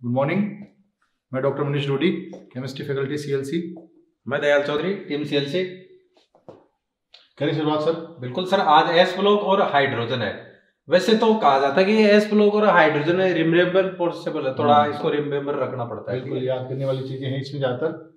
Good morning. मैं doctor Manish Rodi, chemistry faculty CLC. मैं Dayal Chaudhary, team CLC. करें शुरुआत सर? बिल्कुल सर, आज एस ब्लॉक और हाइड्रोजन है। वैसे तो कहा जाता है कि एस ब्लॉक और हाइड्रोजन रिमेम्बर पॉसिबल है, थोड़ा इसको रिमेम्बर रखना पड़ता है। बिल्कुल याद करने वाली चीजें हैं इसमें ज्यादातर।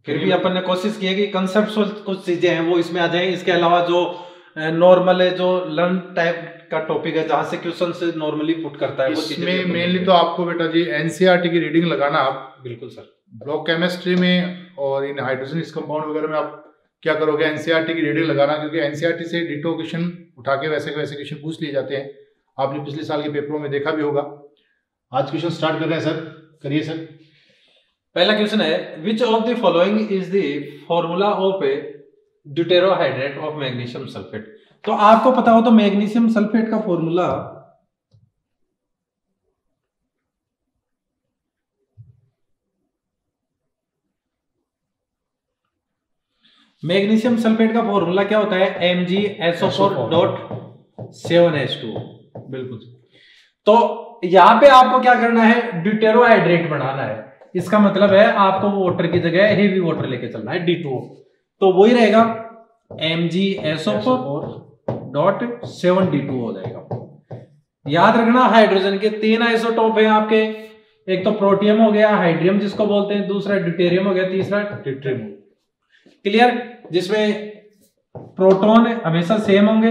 फिर भी अपन ने कोशिश की है कि कंसेप्चुअल कुछ चीजें हैं वो इसमें आ जाए। इसके अलावा जो नॉर्मल है, जो लर्न टाइप का टॉपिक है, जहां से क्वेश्चन से नॉर्मली पुट करता है, इसमें मेनली तो आपको बेटा जी एनसीईआरटी की रीडिंग लगाना आप। बिल्कुल सर। ब्लॉक केमिस्ट्री में और इन हाइड्रोजन इस कंपाउंड वगैरह में आप क्या करोगे, एनसीईआरटी की रीडिंग लगाना, क्योंकि एनसीईआरटी से डिटो क्वेश्चन उठा के वैसे के वैसे क्वेश्चन पूछ लिए जाते हैं। आपने पिछले साल के पेपरों में देखा भी होगा। आज क्वेश्चन स्टार्ट कर रहे हैं सर, करिए सर। पहला क्वेश्चन है, which of the following is the formula of a deuterohydrate of magnesium sulphate. तो आपको पता हो तो मैग्नीशियम सल्फेट का फॉर्मूला क्या होता है? MgSO4.7H2। बिल्कुल। तो यहां पे आपको क्या करना है? ड्यूटेरोहाइड्रेट बनाना है। इसका मतलब है आपको वाटर की जगह हेवी वाटर लेके चलना है, D2O। तो वही रहेगा MgSO4.7D2 हो जाएगा। याद रखना हाइड्रोजन के 3 आइसोटोप है आपके। एक तो प्रोटियम हो गया, हाइड्रियम जिसको बोलते हैं, दूसरा ड्यूटेरियम हो गया, तीसरा ट्रिटियम। क्लियर? जिसमें प्रोटॉन हमेशा सेम होंगे,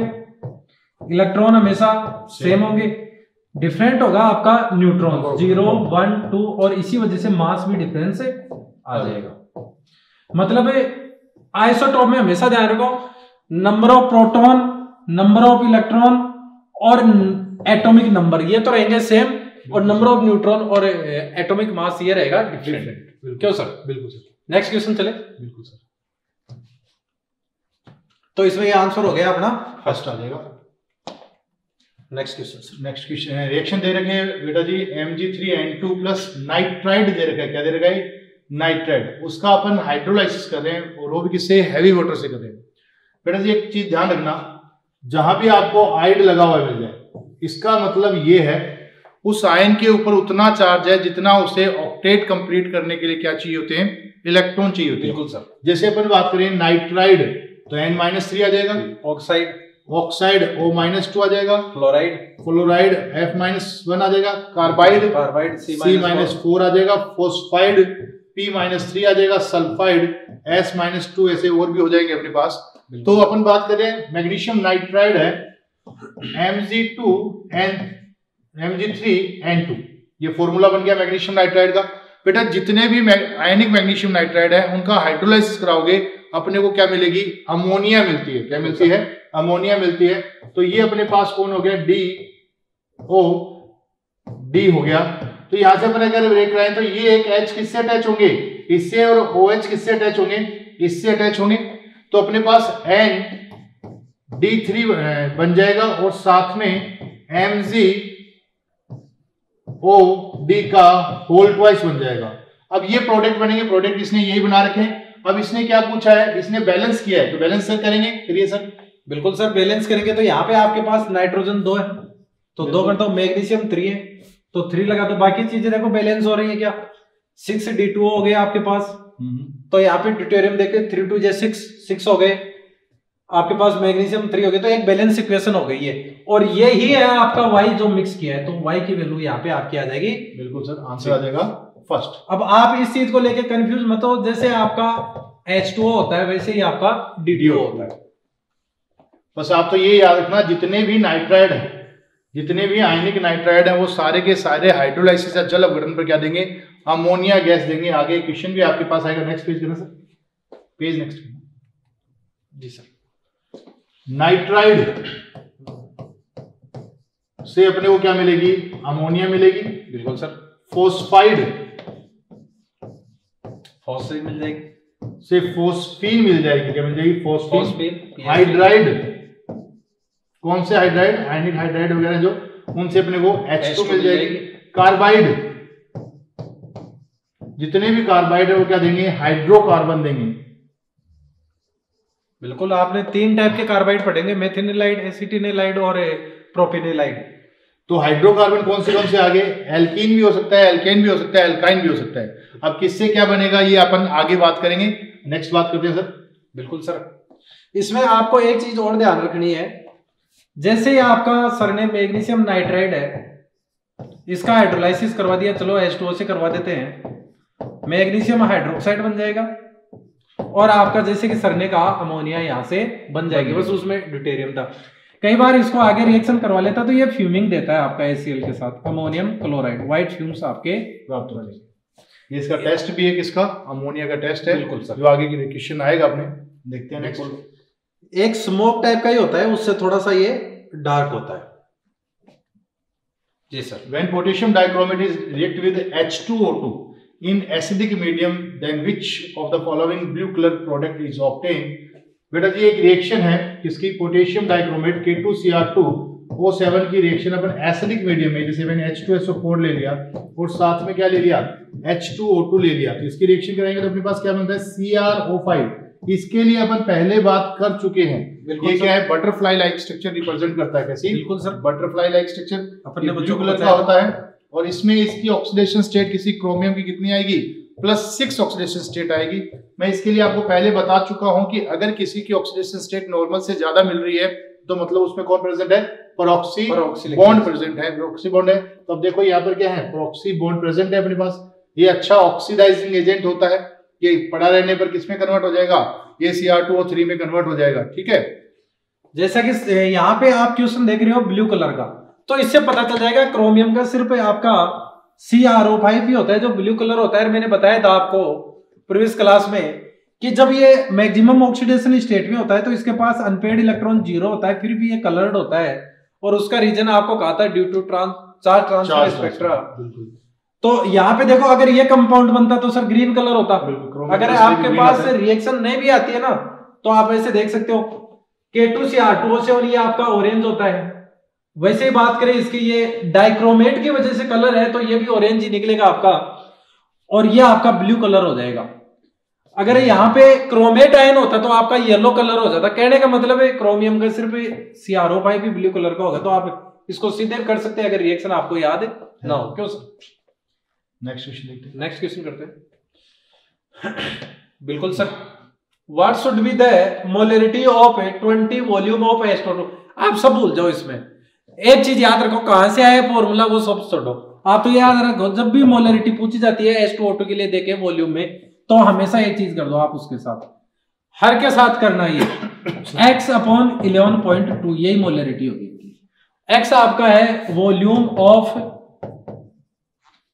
इलेक्ट्रॉन हमेशा सेम होंगे, डिफरेंट होगा आपका न्यूट्रॉन 0, 1, 2, और इसी वजह से मास भी डिफरेंस आ जाएगा। मतलब आइसोटोप में हमेशा ध्यान रखो, number of proton, number of electron और एटॉमिक नंबर ये तो रहेंगे सेम, और नंबर ऑफ न्यूट्रॉन और एटॉमिक मास ये रहेगा डिफरेंट। क्यों सर? बिल्कुल सर। नेक्स्ट क्वेश्चन चले। बिल्कुल सर। तो इसमें ये आंसर हो गया अपना फर्स्ट आ जाएगा। Next question. नेक्स्ट क्वेश्चन है, रिएक्शन दे रखे हैं बेटा जी Mg3N2 प्लस नाइट्राइड दे रखा है। क्या दे रखा है? नाइट्राइड। उसका अपन हाइड्रोलाइसिस कर रहे हैं, और वो भी किससे? हैवी वाटर से कर रहे हैं। बेटा जी एक चीज ध्यान रखना, जहां भी आपको आइड लगा हुआ मिल जाए, इसका मतलब ये है उस आयन के ऊपर उतना चार्ज है जितना उसे ऑक्टेट कंप्लीट करने के लिए क्या चाहिए होते हैं? इलेक्ट्रॉन चाहिए होते हैं। बिल्कुल सर। जैसे अपन बात करें नाइट्राइड तो N-3 आ जाएगा, ऑक्साइड O-2 आ जाएगा, फ्लोराइड F-1 आ जाएगा, कार्बाइड C-4 आ जाएगा, फोस्फाइड P-3 आ जाएगा, सल्फाइड S-2, ऐसे और भी हो जाएंगे अपने पास। तो अपन बात करें मैग्नीशियम नाइट्राइड है Mg3N2, ये फॉर्मूला बन गया मैग्नीशियम नाइट्राइड का। बेटा जितने भी आयनिक मैग्नीशियम नाइट्राइड है उनका हाइड्रोलाइसिस कराओगे, अपने को क्या मिलेगी? अमोनिया मिलती है। क्या मिलती है? अमोनिया मिलती है। तो ये अपने पास कौन हो गया? DOD हो गया। तो यहां से अपन अगर ब्रेक रहे हैं तो ये एक H किससे अटैच होंगे? इससे, और OH किससे अटैच होंगे? इससे अटैच होंगे। तो अपने पास ND3 बन जाएगा, और साथ में MgOD का होल ट्वाइस बन जाएगा। अब ये प्रोडक्ट बनेंगे। प्रोडक्ट इसने यही बना रखे हैं। अब इसने क्या पूछा है? इसने बैलेंस किया है, तो बैलेंस सर करेंगे। करिए सर। बिल्कुल सर, बैलेंस करेंगे। तो यहाँ पे आपके पास नाइट्रोजन 2 है, तो 2 करता हूं, मैग्नीशियम 3 है तो 3 लगा दो। बाकी चीजें देखो बैलेंस हो रही है क्या? 6D2O हो गया आपके पास। तो यहाँ पे ड्यूटेरियम देखे 3 2 6 हो गए आपके पास, मैग्नीशियम 3 हो गए। तो एक बैलेंस इक्वेशन हो गई है, और ये ही है आपका Y जो मिक्स किया है। तो Y की वैल्यू यहाँ पे आपकी आ जाएगी। बिल्कुल सर, आंसर आ जाएगा फर्स्ट। अब आप इस चीज को लेके कंफ्यूज मत हो, जैसे आपका H2O होता है वैसे ही आपका DDO होता है। बस आप तो ये याद रखना, जितने भी नाइट्राइड है, जितने भी आयनिक नाइट्राइड है, वो सारे के सारे हाइड्रोलाइसिस या जल अपघटन पर क्या देंगे? अमोनिया गैस देंगे। आगे क्वेश्चन भी आपके पास आएगा। नेक्स्ट पेज करना सर, पेज नेक्स्ट। जी सर। नाइट्राइड से अपने को क्या मिलेगी? अमोनिया मिलेगी। बिल्कुल सर। फोस्फाइड मिल जाएगी, से फोस्फीन मिल जाएगी। क्या मिल जाएगी? फोस्फीन। हाइड्राइड, कौन से हाइड्राइड? आयनिक हाइड्राइड वगैरह जो, उनसे अपने को H2 मिल जाएगी। कार्बाइड, जितने भी कार्बाइड है वो क्या देंगे? हाइड्रोकार्बन देंगे। बिल्कुल, आपने 3 टाइप के कार्बाइड पढ़ेंगे, मेथिनिलाइड, एसिटिनिलाइड और प्रोपेनिलाइड। तो हाइड्रोकार्बन कौन से आगे, एल्कीन भी हो सकता है, एल्केन भी हो सकता है, एल्काइन भी हो सकता है। अब किससे क्या बनेगा ये अपन आगे बात करेंगे। नेक्स्ट बात करते हैं सर। बिल्कुल सर, इसमें आपको एक चीज और ध्यान रखनी है, जैसे आपका सर ने मैग्नीशियम नाइट्राइड है, इसका हाइड्रोलाइसिस करवा दिया, चलो H2O से करवा देते हैं, मैग्नीशियम हाइड्रोक्साइड बन जाएगा, और आपका जैसे कि सर ने कहा अमोनिया यहां से बन जाएगी, बस उसमें ड्यूटेरियम था। कई बार इसको आगे रिएक्शन करवा लेता तो ये फ्यूमिंग देता है आपका HCl के साथ, अमोनियम क्लोराइड, व्हाइट फ्यूम्स आपके प्राप्त हो जाएंगे। ये इसका टेस्ट भी है, किसका, अमोनिया का टेस्ट है। बिल्कुल सर, जो आगे की क्वेश्चन आएगा अपने देखते हैं। नेक्स्ट एक स्मोक टाइप का ही होता है, उससे थोड़ा सा ये डार्क होता है। जी sir. When potassium dichromate is react with H2O2 in acidic medium, then which of the following blue color product is obtained? बेटा जी एक रिएक्शन है किसकी, पोटेशियम डाइक्रोमेट K2Cr2O7 की रिएक्शन अपन एसिडिक मीडियम में, जैसे मैंने H2SO4 ले लिया और साथ में क्या ले लिया, H2O2 ले लिया, तो इसकी रिएक्शन कराएंगे तो अपने पास क्या बनता है, CrO5। इसके लिए अपन पहले बात कर चुके हैं। ये क्या है, बटरफ्लाई लाइक स्ट्रक्चर रिप्रेजेंट करता है। कैसी, बिल्कुल सर, बटरफ्लाई लाइक स्ट्रक्चर अपने ब्लू कलर का होता है, और इसमें इसकी ऑक्सीडेशन स्टेट किसी क्रोमियम की कितनी आएगी, +6 ऑक्सीडेशन स्टेट आएगी। मैं इसके लिए आपको पहले बता चुका हूं कि अगर किसी की ऑक्सीडेशन स्टेट नॉर्मल से ज्यादा मिल रही है तो मतलब उसमें कौन प्रेजेंट है, परऑक्सी बॉन्ड प्रेजेंट है, परऑक्सी बॉन्ड है। तो अब देखो यहाँ पर क्या है, परऑक्सी बॉन्ड प्रेजेंट है अपने पास। ये अच्छा ऑक्सीडाइजिंग एजेंट होता है, ये पड़ा रहने पर किसमें कन्वर्ट हो जाएगा, ये Cr2O3 में कन्वर्ट हो जाएगा। ठीक है, जैसा कि यहाँ पे आप क्वेश्चन देख रहे हो ब्लू कलर का, तो इससे पता चल जाएगा क्रोमियम का सिर्फ आपका CrO5 ही होता है जो ब्लू कलर होता है। मैंने बताया था आपको प्रीवियस क्लास में कि जब ये मैक्सिमम ऑक्सीडेशन स्टेट में होता है तो इसके पास अनपेयर्ड इलेक्ट्रॉन 0 होता है, फिर भी ये कलर्ड होता है, और उसका रीजन आपको कहा था due to charge transfer spectra. तो यहाँ पे देखो अगर ये कंपाउंड बनता तो सर ग्रीन कलर होता। अगर आपके पास रिएक्शन नहीं भी आती है ना तो आप ऐसे देख सकते हो K2Cr2O7 ये आपका ऑरेंज होता है। वैसे ही बात करें इसकी, ये डाइक्रोमेट की वजह से कलर है तो ये भी ऑरेंज ही निकलेगा आपका, और ये आपका ब्लू कलर हो जाएगा। अगर यहाँ पे क्रोमेट आयन होता तो आपका येलो कलर हो जाता। कहने का मतलब है क्रोमियम का सिर्फ CrO5 भी ब्लू कलर का होगा। तो आप इसको सीधे कर सकते हैं अगर रिएक्शन आपको याद है ना हो। क्यों सर, नेक्स्ट क्वेश्चन देखते हैं। नेक्स्ट क्वेश्चन करते हैं। बिल्कुल sir, what should be the molarity of 20 volume of H2O2। आप सब भूल जाओ, इसमें एक चीज याद रखो, कहां से आया फॉर्मूला वो सब छोड़ो। आप तो याद रखो जब भी मोलरिटी पूछी जाती है H2O2 के लिए देखे वॉल्यूम में, तो हमेशा एक चीज कर दो आप उसके साथ, हर के साथ करना ये x/11.2 यही मोलरिटी होगी। x आपका है वॉल्यूम ऑफ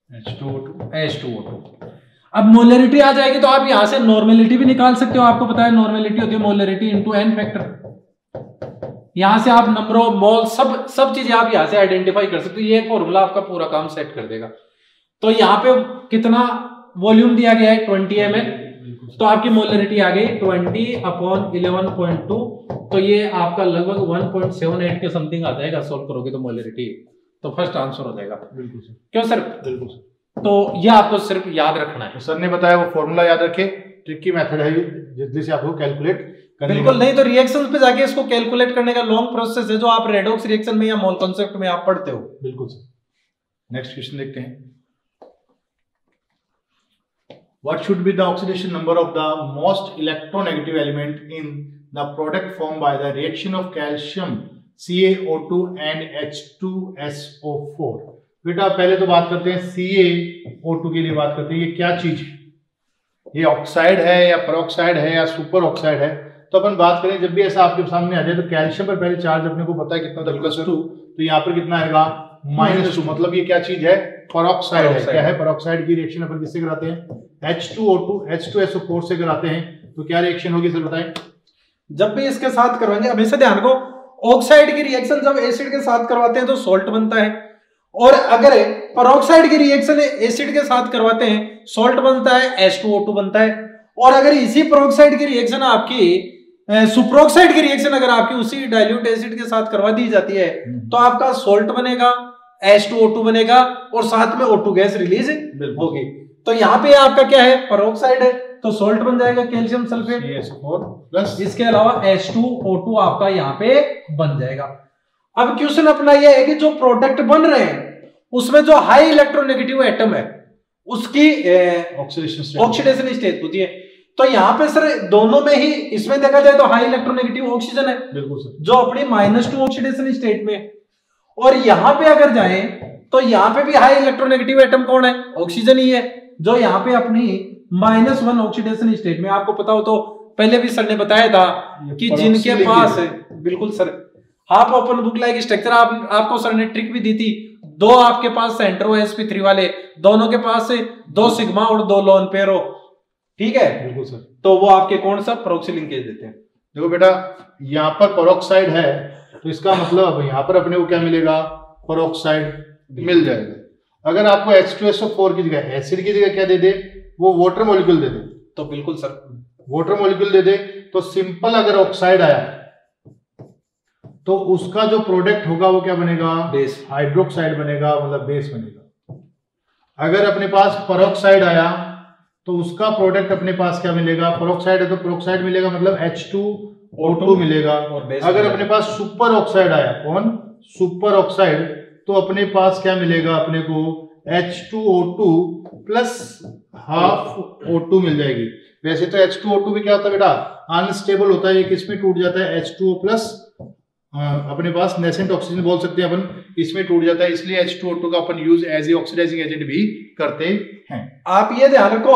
H2O2। अब मोलरिटी आ जाएगी तो आप यहां से नॉर्मेलिटी भी निकाल सकते हो। आपको पता है नॉर्मेलिटी होती है मोलरिटी इनटू n फैक्टर। यहां से आप नंबर ऑफ मोल सब चीजें आप यहां से आइडेंटिफाई कर सकते हो। ये फॉर्मूला आपका पूरा काम सेट कर देगा। तो यहाँ पे कितना वॉल्यूम दिया गया है 20 ml, तो आपकी मोलरिटी आ गई 20/11.2। तो ये आपका लगभग 1.78 के समथिंग आ जाएगा। सोल्व करोगे तो मोलरिटी, तो फर्स्ट आंसर हो जाएगा। बिल्कुल सर। क्यों सर? बिल्कुल सर। तो ये आपको सिर्फ याद रखना है। तो सर ने बताया वो फॉर्मूला याद रखे, ट्रिकी मेथड है जिससे आपको कैलकुलेट करने। बिल्कुल नहीं तो रिएक्शंस पे जाके इसको कैलकुलेट करने का लॉन्ग प्रोसेस है जो आप रेडॉक्स रिएक्शन में या मोल कॉन्सेप्ट में आप पढ़ते हो। बिल्कुल सर। नेक्स्ट क्वेश्चन देखते हैं। What should be the oxidation number of the most electronegative element in the product formed by the reaction of calcium CaO2 and H2SO4? बेटा पहले तो बात करते हैं CaO2 के लिए बात करते हैं। ये क्या चीज है? ये ऑक्साइड है या परऑक्साइड है या सुपर ऑक्साइड है? तो अपन बात करें जब भी ऐसा आपके सामने आ जाए तो कैल्शियम पर पहले चार्ज अपने को पता है कितना था, +2। तो यहाँ पर कितना आएगा, -2। मतलब ये क्या चीज है, परऑक्साइड है। क्या है? परऑक्साइड की रिएक्शन अपन किससे कराते हैं? H2O2 H2SO4 से कराते हैं। तो क्या रिएक्शन होगी सर बताएं? जब भी इसके साथ करवाएंगे हमेशा ध्यान रखो, ऑक्साइड की रिएक्शन जब एसिड के साथ करवाते हैं तो सॉल्ट बनता है, और अगर परऑक्साइड की रिएक्शन एसिड के साथ करवाते हैं सॉल्ट बनता है, H2O2 बनता है। और अगर इसी परऑक्साइड की रिएक्शन आपकी सुपरऑक्साइड की रिएक्शन अगर आपकी उसी डाइल्यूट एसिड के साथ करवा दी जाती है तो आपका सॉल्ट बनेगा, H2O2 बनेगा और साथ में O2 गैस रिलीज होगी। तो यहाँ पे आपका क्या है, परऑक्साइड है तो सॉल्ट बन जाएगा कैल्शियम सल्फेट, CaSO4 प्लस इसके अलावा H2O2 आपका यहाँ पे बन जाएगा। अब क्वेश्चन अपना यह है कि जो प्रोडक्ट बन रहे हैं उसमें जो हाई इलेक्ट्रोनेगेटिव एटम है उसकी ऑक्सीडेशन स्टेज पूछी है। तो यहाँ पे सर दोनों में ही इसमें देखा जाए तो हाई इलेक्ट्रोनेगेटिव ऑक्सीजन है, बिल्कुल सर, जो अपनी -2 ऑक्सीडेशन स्टेट में। और यहाँ पे अगर जाए तो यहाँ पे भी हाई इलेक्ट्रोनेगेटिव एटम कौन है, ऑक्सीजन ही है, जो यहाँ पे अपनी -1 ऑक्सीडेशन स्टेट में। आपको पता हो तो पहले भी सर ने बताया था कि जिनके पास है, बिल्कुल sir, half open book like structure आपको सर ने ट्रिक भी दी थी। दो आपके पास सेंटर हो sp3 वाले, दोनों के पास से 2 सिग्मा और 2 लोन पेयर हो, ठीक है, बिल्कुल सर, तो वो आपके कौन सा पेरोक्सी लिंकेज देते हैं। देखो बेटा, यहाँ पर पेरोक्साइड है तो इसका मतलब यहाँ पर अपने को क्या मिलेगा, पेरोक्साइड मिल जाएगा। अगर आपको H2SO4 की जगह एसिड की जगह क्या दे दे, वो वाटर मॉलिक्यूल दे दे, तो बिल्कुल सर वाटर मॉलिक्यूल दे दे, तो सिंपल अगर ऑक्साइड आया तो उसका जो प्रोडक्ट होगा वो क्या बनेगा, बेस, हाइड्रोक्साइड बनेगा, मतलब बेस बनेगा। अगर अपने पास पेरोक्साइड आया तो उसका प्रोडक्ट अपने पास क्या मिलेगा, पेरोक्साइड है तो पेरोक्साइड मिलेगा, मतलब H2O2 मिलेगा। अगर अपने पास सुपर ऑक्साइड आया, कौन, सुपर ऑक्साइड, तो अपने पास क्या मिलेगा, अपने को H2O2 प्लस हाफ O2 मिल जाएगी। वैसे तो H2O2 भी क्या होता है बेटा, अनस्टेबल होता है, ये किसमें टूट जाता है, H2O प्लस, अपने पास नेसेंट ऑक्सीजन बोल सकते हैं अपन, इसमें टूट जाता है, इसलिए H2O2 का अपन use as a oxidising agent भी करते हैं। आप ये ध्यान रखो,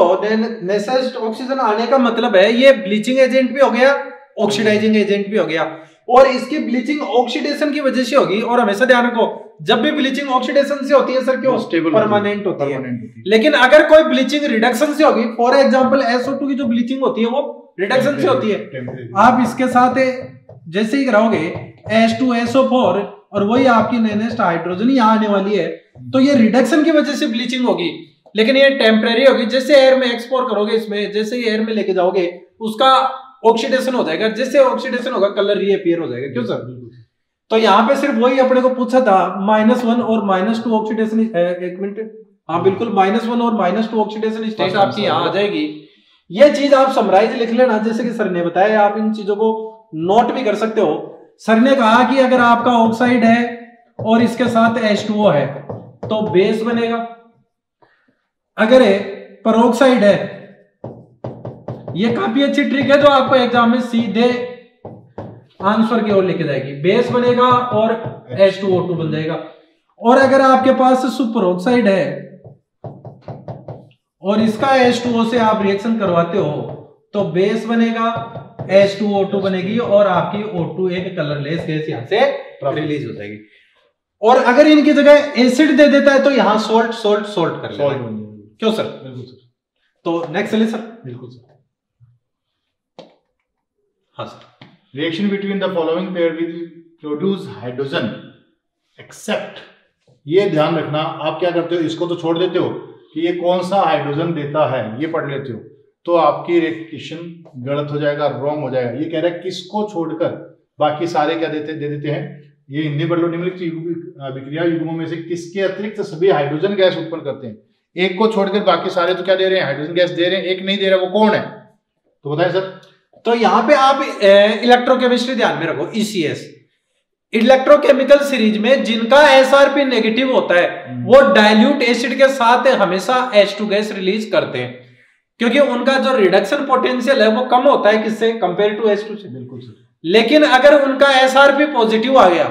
नेसेंट ऑक्सीजन आने का मतलब है ये ब्लीचिंग एजेंट भी हो गया, ऑक्सीडाइजिंग एजेंट भी हो गया, और इसकी ब्लीचिंग ऑक्सीडेशन की वजह से होगी। और हमेशा ध्यान रखो, जब भी ब्लीचिंग ऑक्सीडेशन से होती है सर, क्यों, स्टेबल परमानेंट होती है। लेकिन अगर कोई ब्लीचिंग रिडक्शन से होगी, फॉर एग्जांपल SO2 की जो ब्लीचिंग होती है वो रिडक्शन से होती है। आप इसके साथ जैसे ही कराओगे H2SO4 और वही आपकी नेक्स्ट हाइड्रोजन यहाँ आने वाली है, तो ये रिडक्शन की वजह से ब्लीचिंग होगी, लेकिन ये टेम्परेरी होगी। जैसे एयर में एक्सपोर्ट करोगे, इसमें जैसे ही एयर में लेके जाओगे उसका ऑक्सीडेशन हो जाएगा, जैसे ऑक्सीडेशन होगा कलर रीअपीयर हो जाएगा, क्यों सर। तो यहाँ पे सिर्फ वही अपने को पूछा था, -1 और -2 ऑक्सीडेशन, एक मिनट, हाँ बिल्कुल, -1 और -2 ऑक्सीडेशन स्टेट आपकी यहाँ आ जाएगी। ये चीज आप समराइज लिख लेना, जैसे कि सर ने बताया, आप इन चीजों को नोट भी कर सकते हो। सर ने कहा कि अगर आपका ऑक्साइड है और इसके साथ H2O है तो बेस बनेगा। अगर पेरोक्साइड है, ये काफी अच्छी ट्रिक है जो आपको एग्जाम में सीधे आंसर की ओर लेके जाएगी। बेस बनेगा और H2O2 बन जाएगा। और अगर आपके पास सुपर ऑक्साइड है और इसका H2O से आप रिएक्शन करवाते हो तो बेस बनेगा, H2O2 बनेगी और आपकी O2 एक कलरलेस गैस यहां से रिलीज हो जाएगी। और अगर इनकी जगह एसिड दे देता है तो यहां सोल्ट कर लेगा, क्यों सर, बिल्कुल सर। तो नेक्स्ट चलिए सर, बिल्कुल सर, हाँ sir, reaction between the following pair will produce hydrogen except, ये ध्यान रखना। आप क्या करते हो, इसको तो छोड़ देते हो कि ये कौन सा हाइड्रोजन देता है, ये पढ़ लेते हो, तो आपकी रिएक्शन गलत हो जाएगा, रॉन्ग हो जाएगा। ये कह रहा है किसको छोड़कर बाकी सारे क्या दे देते हैं, ये हिंदी पढ़ लो, निम्नलिखित विक्रिया युग्मों में से किसके अतिरिक्त सभी हाइड्रोजन गैस उत्पन्न करते हैं। एक को छोड़कर बाकी सारे तो क्या दे रहे हैं, हाइड्रोजन गैस दे रहे हैं, एक नहीं दे रहा, वो कौन है, तो बताएं सर। तो यहाँ पे आप इलेक्ट्रोकेमिस्ट्री ध्यान में रखो, ECS, इलेक्ट्रोकेमिकल सीरीज में जिनका SRP नेगेटिव होता है वो डाइल्यूट एसिड के साथ हमेशा H2 गैस रिलीज करते हैं, क्योंकि उनका जो रिडक्शन पोटेंशियल है वो कम होता है किससे, कंपेयर टू H2 से। बिल्कुल सर। लेकिन अगर उनका SRP पॉजिटिव आ गया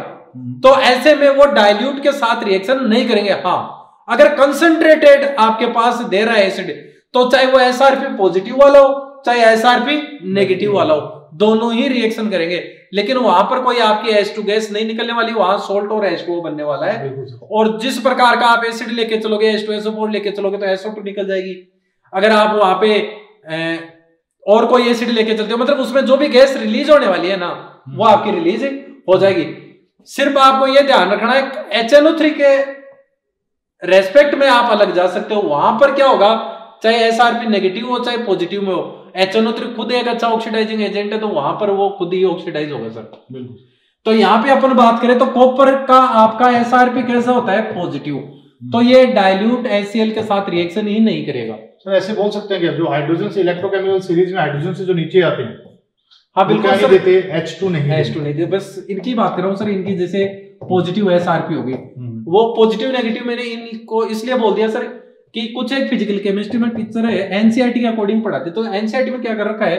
तो ऐसे में वो डाइल्यूट के साथ रिएक्शन नहीं करेंगे। हाँ, अगर कंसंट्रेटेड आपके पास दे रहा है एसिड, तो चाहे वो SRP पॉजिटिव वाला हो चाहे SRP नेगेटिव वाला हो, दोनों ही रिएक्शन करेंगे। लेकिन वहां पर कोई आपकी H2 गैस नहीं निकलने वाली, वहां सोल्ट और H2O बनने वाला है। और जिस प्रकार का आप एसिड लेके चलोगे, H2SO4 लेके चलोगे तो SO2 निकल जाएगी। अगर आप वहां पे और कोई एसिड लेके चलते हो, मतलब उसमें जो भी गैस रिलीज होने वाली है ना, वो आपकी रिलीज हो जाएगी। सिर्फ आपको ये ध्यान रखना है, HNO3 के रेस्पेक्ट में आप अलग जा सकते हो। वहां पर क्या होगा, चाहे SRP नेगेटिव हो चाहे पॉजिटिव में हो, HNO3 खुद एक अच्छा ऑक्सीडाइजिंग एजेंट है, तो वहां पर वो खुद ही ऑक्सीडाइज होगा सर। बिल्कुल। तो यहाँ पे अपन बात करें तो कॉपर का आपका SRP कैसा होता है, पॉजिटिव, तो ये डाइल्यूट HCl के साथ रिएक्शन ही नहीं करेगा। सर ऐसे बोल सकते हैं कि जो हाइड्रोजन से इलेक्ट्रोकेमिकल सीरीज में हाइड्रोजन से जो नीचे आते हैं, हाँ बिल्कुल सर, देते H2 नहीं देते, बस इनकी बात कर रहा हूँ सर। इनकी जैसे पॉजिटिव एसआरपी होगी। वो पॉजिटिव नेगेटिव मैंने इनको इसलिए बोल दिया सर कि कुछ एक फिजिकल केमिस्ट्री में टीचर है एनसीईआरटी के अकॉर्डिंग पढ़ाते, तो एनसीईआरटी में क्या कर रखा है,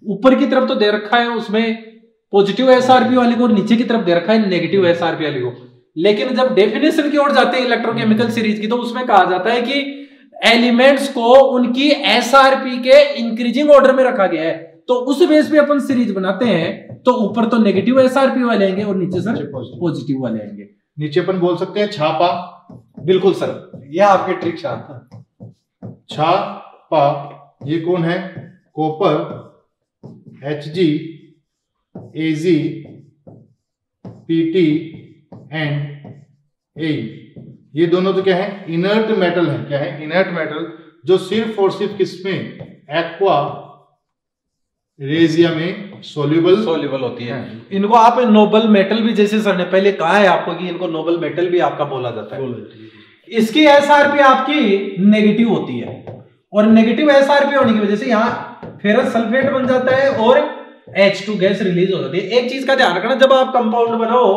ऊपर की तरफ तो दे रखा है उसमें पॉजिटिव एसआरपी वाले को, और नीचे की तरफ दे रखा है नेगेटिव एसआरपी वाले को। लेकिन जब डेफिनेशन की ओर जाते हैं इलेक्ट्रोकेमिकल सीरीज की, तो उसमें कहा जाता है कि एलिमेंट्स को उनकी एसआरपी के इंक्रीजिंग ऑर्डर में रखा गया है। तो उस बेस पे अपन सीरीज बनाते हैं, तो ऊपर तो नेगेटिव एसआरपी वाले आएंगे और नीचे सर पॉजिटिव वाले आएंगे। नीचे अपन बोल सकते हैं छापा। बिल्कुल सर, यह आपके ट्रिक छापा ये कौन है, copper, Hg, Ag, Pt and A, ये दोनों तो क्या है, इनर्ट मेटल है। क्या है, इनर्ट मेटल, जो सिर्फ और सिर्फ किसमें, एक्वा रेजिया में सोल्यूबल होती है। इनको आप नोबल मेटल भी, जैसे सर ने पहले कहा है आपको कि इनको नोबल मेटल भी आपका बोला जाता है। इसकी एसआरपी आपकी नेगेटिव होती है, और नेगेटिव एसआरपी होने की वजह से यहाँ फेरस सल्फेट बन जाता है और H2 गैस रिलीज हो जाती है। एक चीज का ध्यान रखना, जब आप कंपाउंड बनाओ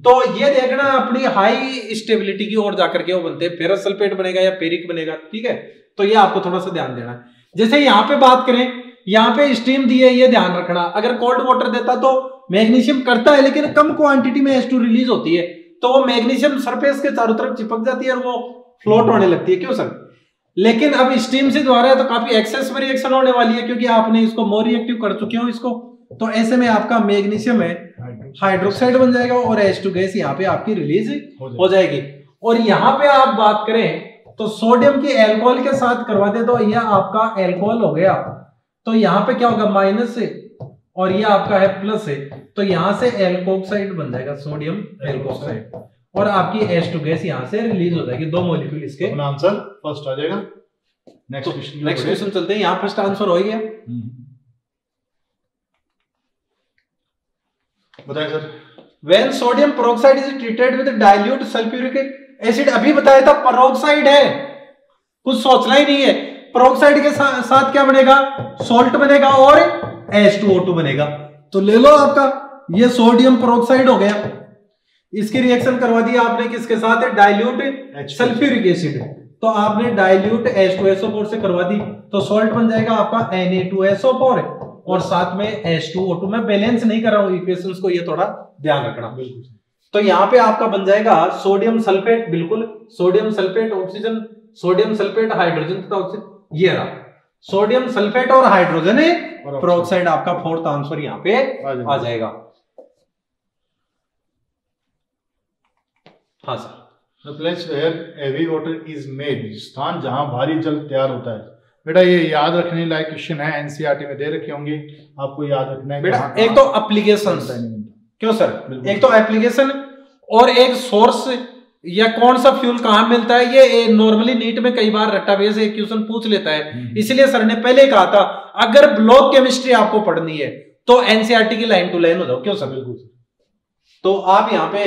तो ये देखना अपनी हाई स्टेबिलिटी की ओर जाकर के वो बनते हैं, फेरस सल्फेट बनेगा या पेरिक बनेगा, ठीक है। तो ये आपको थोड़ा सा ध्यान देना है। जैसे यहाँ पे बात करें, यहाँ पे स्टीम दी है, ये ध्यान रखना, अगर कोल्ड वाटर देता तो मैग्नीशियम करता है, लेकिन कम क्वांटिटी में H2 रिलीज होती है, तो वो मैग्नीशियम सरफेस के चारों तरफ चिपक जाती है और वो फ्लोट होने लगती है। क्यों सर? लेकिन अब स्टीम से द्वारा है तो काफी एक्सेस में रिएक्शन होने वाली है, क्योंकि आपने इसको मोर रिएक्टिव कर चुके हो इसको, तो ऐसे में आपका मैग्नीशियम है हाइड्रोक्साइड बन जाएगा और H2 गैस यहाँ पे आपकी रिलीज हो जाएगी। और यहाँ पे आप बात करें तो सोडियम की एल्कोहल के साथ करवा दे तो यह आपका एल्कोहल हो गया, तो यहाँ पे क्या होगा, माइनस है, और ये आपका है प्लस है, तो यहाँ से एल्कोक्साइड बन जाएगा, सोडियम एल्कोक्साइड, और आपकी H2 गैस यहाँ से रिलीज हो जाएगी, 2 मॉलिक्यूल इसके। आंसर फर्स्ट आ जाएगा। नेक्स्ट क्वेश्चन चलते हैं, यहाँ फर्स्ट आंसर हो गया। बताएं sir. When sodium peroxide is treated with dilute sulfuric acid, अभी बताया था पेरोक्साइड है, कुछ सोचना ही नहीं है। पेरोक्साइड के साथ क्या बनेगा, सॉल्ट बनेगा और H2O2 बनेगा। तो ले लो आपका ये सोडियम पेरोक्साइड हो गया, इसकी रिएक्शन करवा दी आपने किसके साथ है, डाइल्यूट सल्फ्यूरिक एसिड, तो आपने डाइल्यूट H2SO4 से करवा दी, तो सॉल्ट बन जाएगा आपका Na2SO4 और साथ में H2O2। मैं बैलेंस नहीं कर रहा हूं इक्वेशंस को, ये थोड़ा ध्यान रखना। तो यहाँ पे आपका बन जाएगा सोडियम सल्फेट, बिल्कुल sodium sulphate oxygen, sodium sulphate hydrogen तथा ऑक्सीजन, ये रहा सोडियम सल्फेट और हाइड्रोजन है पेरोक्साइड, आपका फोर्थ आंसर यहाँ पे आ जाएगा। हाँ sir. The place where heavy water is made, स्थान जहां भारी जल तैयार होता है। बेटा ये याद रखने लायक क्वेश्चन है, एनसीईआरटी में दे रखे होंगे, आपको याद रखना है बेटा। एक तो एप्लीकेशन, क्यों सर, एक तो एप्लीकेशन और एक सोर्स, या कौन सा फ्यूल कहां मिलता है, ये नॉर्मली नीट में कई बार रट्टा बेस एक क्वेश्चन पूछ लेता है, इसलिए सर ने पहले कहा था अगर ब्लॉक केमिस्ट्री आपको पढ़नी है तो एनसीईआरटी की लाइन टू लाइन हो जाओ। क्यों सर? बिल्कुल। तो आप यहाँ पे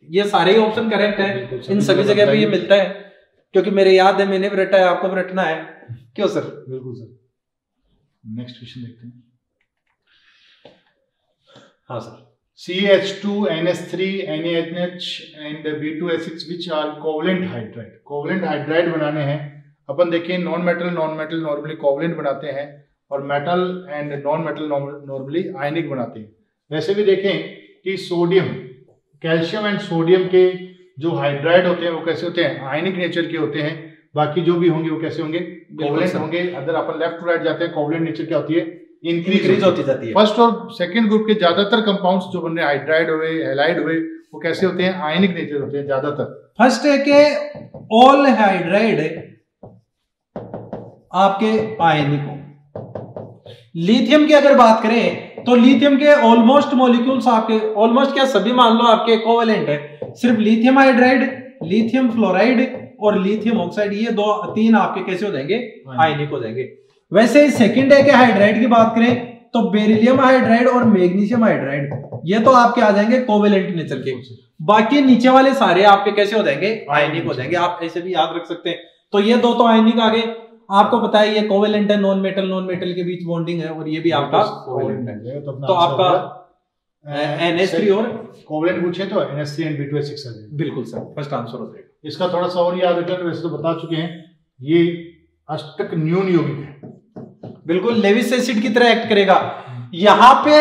ये सारे ऑप्शन करेक्ट है, इन सभी जगह पे ये मिलता है, क्योंकि मेरे याद है, मैंने भी रटा है, आपको भी रटना है। क्यों सर? बिल्कुल सर। नेक्स्ट क्वेश्चन देखते हैं। हाँ sir. CH2NH3 NaNH and B2SH which are covalent hydride। Covalent hydride बनाने हैं अपन, देखिए नॉन मेटल नॉर्मली कोवलेंट बनाते हैं, और metal and non metal normally ionic बनाते हैं। वैसे भी देखें कि सोडियम, कैल्शियम एंड सोडियम के जो हाइड्राइड होते हैं वो कैसे होते हैं, आयनिक नेचर के होते हैं, बाकी जो भी होंगे वो कैसे होंगे, कोवलेंट होंगे। अगर अपन लेफ्ट टू राइट जाते हैं, कोवलेंट नेचर क्या होती है, इंक्रीज होती जाती है। फर्स्ट और सेकंड ग्रुप के ज्यादातर कंपाउंड्स जो बन रहे, हाइड्राइड हुए, हैलाइड हुए, वो कैसे होते हैं, आयनिक नेचर होते हैं ज्यादातर। फर्स्ट है कि ऑल हाइड्राइड आपके आयनिक हो। लिथियम की अगर बात करें तो लिथियम के ऑलमोस्ट मॉलिक्यूल्स आपके, ऑलमोस्ट क्या सभी मान लो आपके कोवेलेंट है, सिर्फ लिथियम हाइड्राइड, लिथियम फ्लोराइड और लिथियम ऑक्साइड, ये 2-3 आपके कैसे हो जाएंगे, आयनिक हो जाएंगे। वैसे सेकंड है कि हाइड्राइड की बात करें तो बेरिलियम हाइड्राइड और मैग्नीशियम हाइड्राइड, ये तो आपके आ जाएंगे कोवेलेंट नेचर के। बाकी नीचे वाले सारे आपके कैसे हो जाएंगे, आयनिक हो जाएंगे। आप ऐसे भी याद रख सकते हैं। तो ये 2 तो आयनिक आ गए, आपको पता है ये कोवेलेंट है, नॉन मेटल के बीच बॉन्डिंग है, और ये भी आपका कोवेलेंट है। तो आपका NH3 और कोवलेंट पूछे तो NH3 and B2H6 है। बिल्कुल सर, फर्स्ट आंसर हो जाएगा। इसका थोड़ा सा और याद रखना, वैसे तो बता चुके हैं, ये अष्टक न्यून यौगिक है, बिल्कुल लेविस एसिड की तरह एक्ट करेगा। यहाँ पे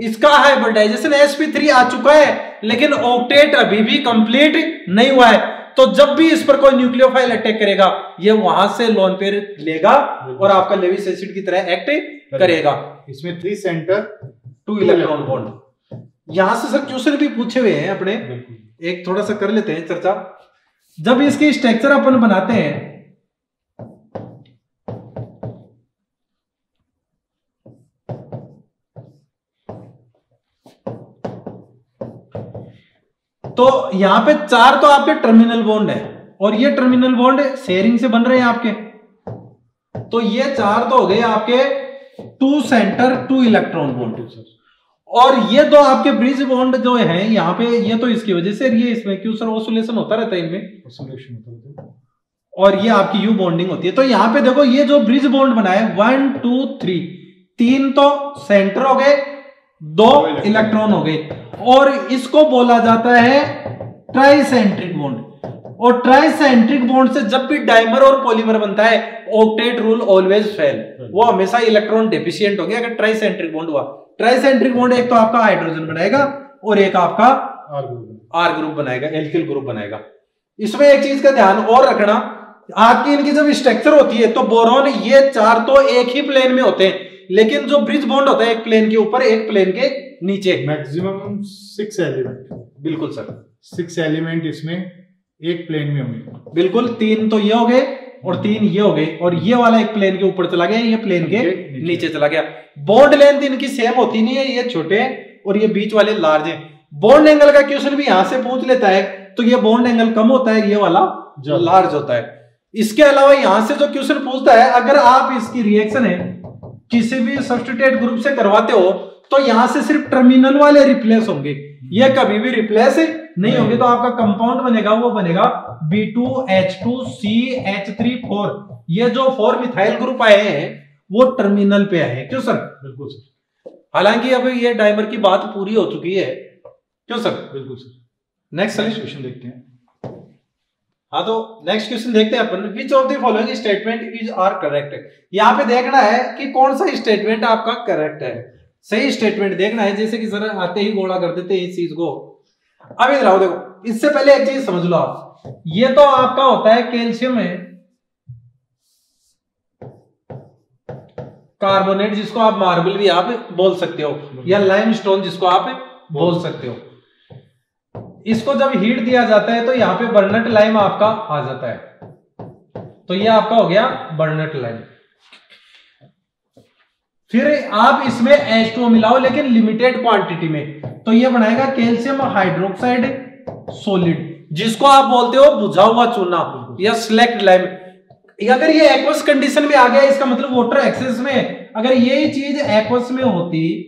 इसका हाइब्रिडाइजेशन sp3 आ चुका है, लेकिन ऑक्टेट अभी भी कंप्लीट नहीं हुआ है। तो जब भी इस पर कोई न्यूक्लियोफाइल अटैक करेगा, ये वहां से लोन पेयर लेगा और आपका लेविस एसिड की तरह एक्ट करेगा। इसमें 3 सेंटर 2 इलेक्ट्रॉन बॉन्ड। यहां से सर क्वेश्चन भी पूछे हुए हैं अपने, एक थोड़ा सा कर लेते हैं चर्चा। जब इसकी स्ट्रक्चर अपन बनाते हैं तो यहां पे 4 तो आपके टर्मिनल बॉन्ड है, और ये टर्मिनल बॉन्ड शेयरिंग से बन रहे हैं आपके। तो ये 4 तो हो गए आपके 2 सेंटर 2 इलेक्ट्रॉन बॉन्ड, और ये दो आपके ब्रिज बॉन्ड जो है यहाँ पे, ये तो इसकी वजह से, ये इसमें क्यों सर ऑसिलेशन होता रहता है इनमें, ऑसिलेशन होता है, और ये आपकी यू बॉन्डिंग होती है। तो यहाँ पे देखो ये जो ब्रिज बॉन्ड बना है 1 2 3, 3 तो सेंटर हो गए, 2 इलेक्ट्रॉन हो गए, और इसको बोला जाता है ट्राइसेंट्रिक बॉन्ड। और ट्राइसेंट्रिक बॉन्ड से जब भी डाइमर और पॉलीमर बनता है, ऑक्टेट रूल ऑलवेज फेल, वो हमेशा इलेक्ट्रॉन डेफिशिएंट हो गया अगर ट्राइसेंट्रिक बॉन्ड हुआ। ट्राइसेंट्रिक बॉन्ड एक तो आपका हाइड्रोजन बनाएगा और एक आपका आर ग्रुप बनाएगा, एल्किल ग्रुप बनाएगा। इसमें एक चीज का ध्यान और रखना, आपकी इनकी जब स्ट्रक्चर होती है तो बोरॉन ये 4 तो एक ही प्लेन में होते हैं, लेकिन जो ब्रिज बॉन्ड होता है एक प्लेन के ऊपर एक प्लेन के नीचे, मैक्सिमम 6 एलिमेंट। बिल्कुल सर, 6 एलिमेंट इसमें एक प्लेन में होंगे। बिल्कुल, 3 तो ये हो गए और 3 ये हो गए, और ये वाला एक प्लेन के ऊपर चला गया, ये प्लेन के नीचे चला गया। बॉन्ड लेंथ इनकी सेम होती नहीं है, ये छोटे और ये बीच वाले लार्ज है। बॉन्ड एंगल का क्वेश्चन भी यहां से पूछ लेता है, तो ये बॉन्ड एंगल कम होता है, ये वाला लार्ज होता है। इसके अलावा यहां से जो क्वेश्चन पूछता है, अगर आप इसकी रिएक्शन है किसी भी सब्स्टिट्यूट ग्रुप से करवाते हो, तो यहां से सिर्फ टर्मिनल वाले रिप्लेस होंगे, ये कभी भी रिप्लेस नहीं होंगे। तो आपका कंपाउंड बनेगा, वो बनेगा B2H2CH3 ये जो 4 मिथाइल ग्रुप आए हैं वो टर्मिनल पे आए हैं। क्यों सर? बिल्कुल सर। हालांकि अब ये डाइमर की बात पूरी हो चुकी है। क्यों सर? बिल्कुल सर। नेक्स्ट क्वेश्चन देखते हैं। हाँ, तो नेक्स्ट क्वेश्चन देखते हैं अपन। Which of the following statement is are correct. यहाँ पे देखना है कि कौन सा स्टेटमेंट आपका करेक्ट है, सही स्टेटमेंट देखना है। जैसे कि सर आते ही गोला कर देते हैं इस चीज को। अब इधर आओ, देखो, इससे पहले एक चीज समझ लो आप, ये तो आपका होता है कैल्शियम है कार्बोनेट, जिसको आप मार्बल भी आप बोल सकते हो, या लाइमस्टोन जिसको आप बोल सकते हो। इसको जब हीट दिया जाता है तो यहाँ पे बर्नट लाइम आपका आ जाता है, तो ये आपका हो गया बर्नट लाइम। फिर आप इसमें H2O मिलाओ, लेकिन लिमिटेड क्वांटिटी में, तो ये बनाएगा कैल्शियम हाइड्रोक्साइड सॉलिड, जिसको आप बोलते हो बुझा हुआ चूना या स्लेक्ट लाइम। अगर ये एक्वस कंडीशन में आ गया, इसका मतलब वाटर एक्सेस में, अगर ये चीज एक्वस में होती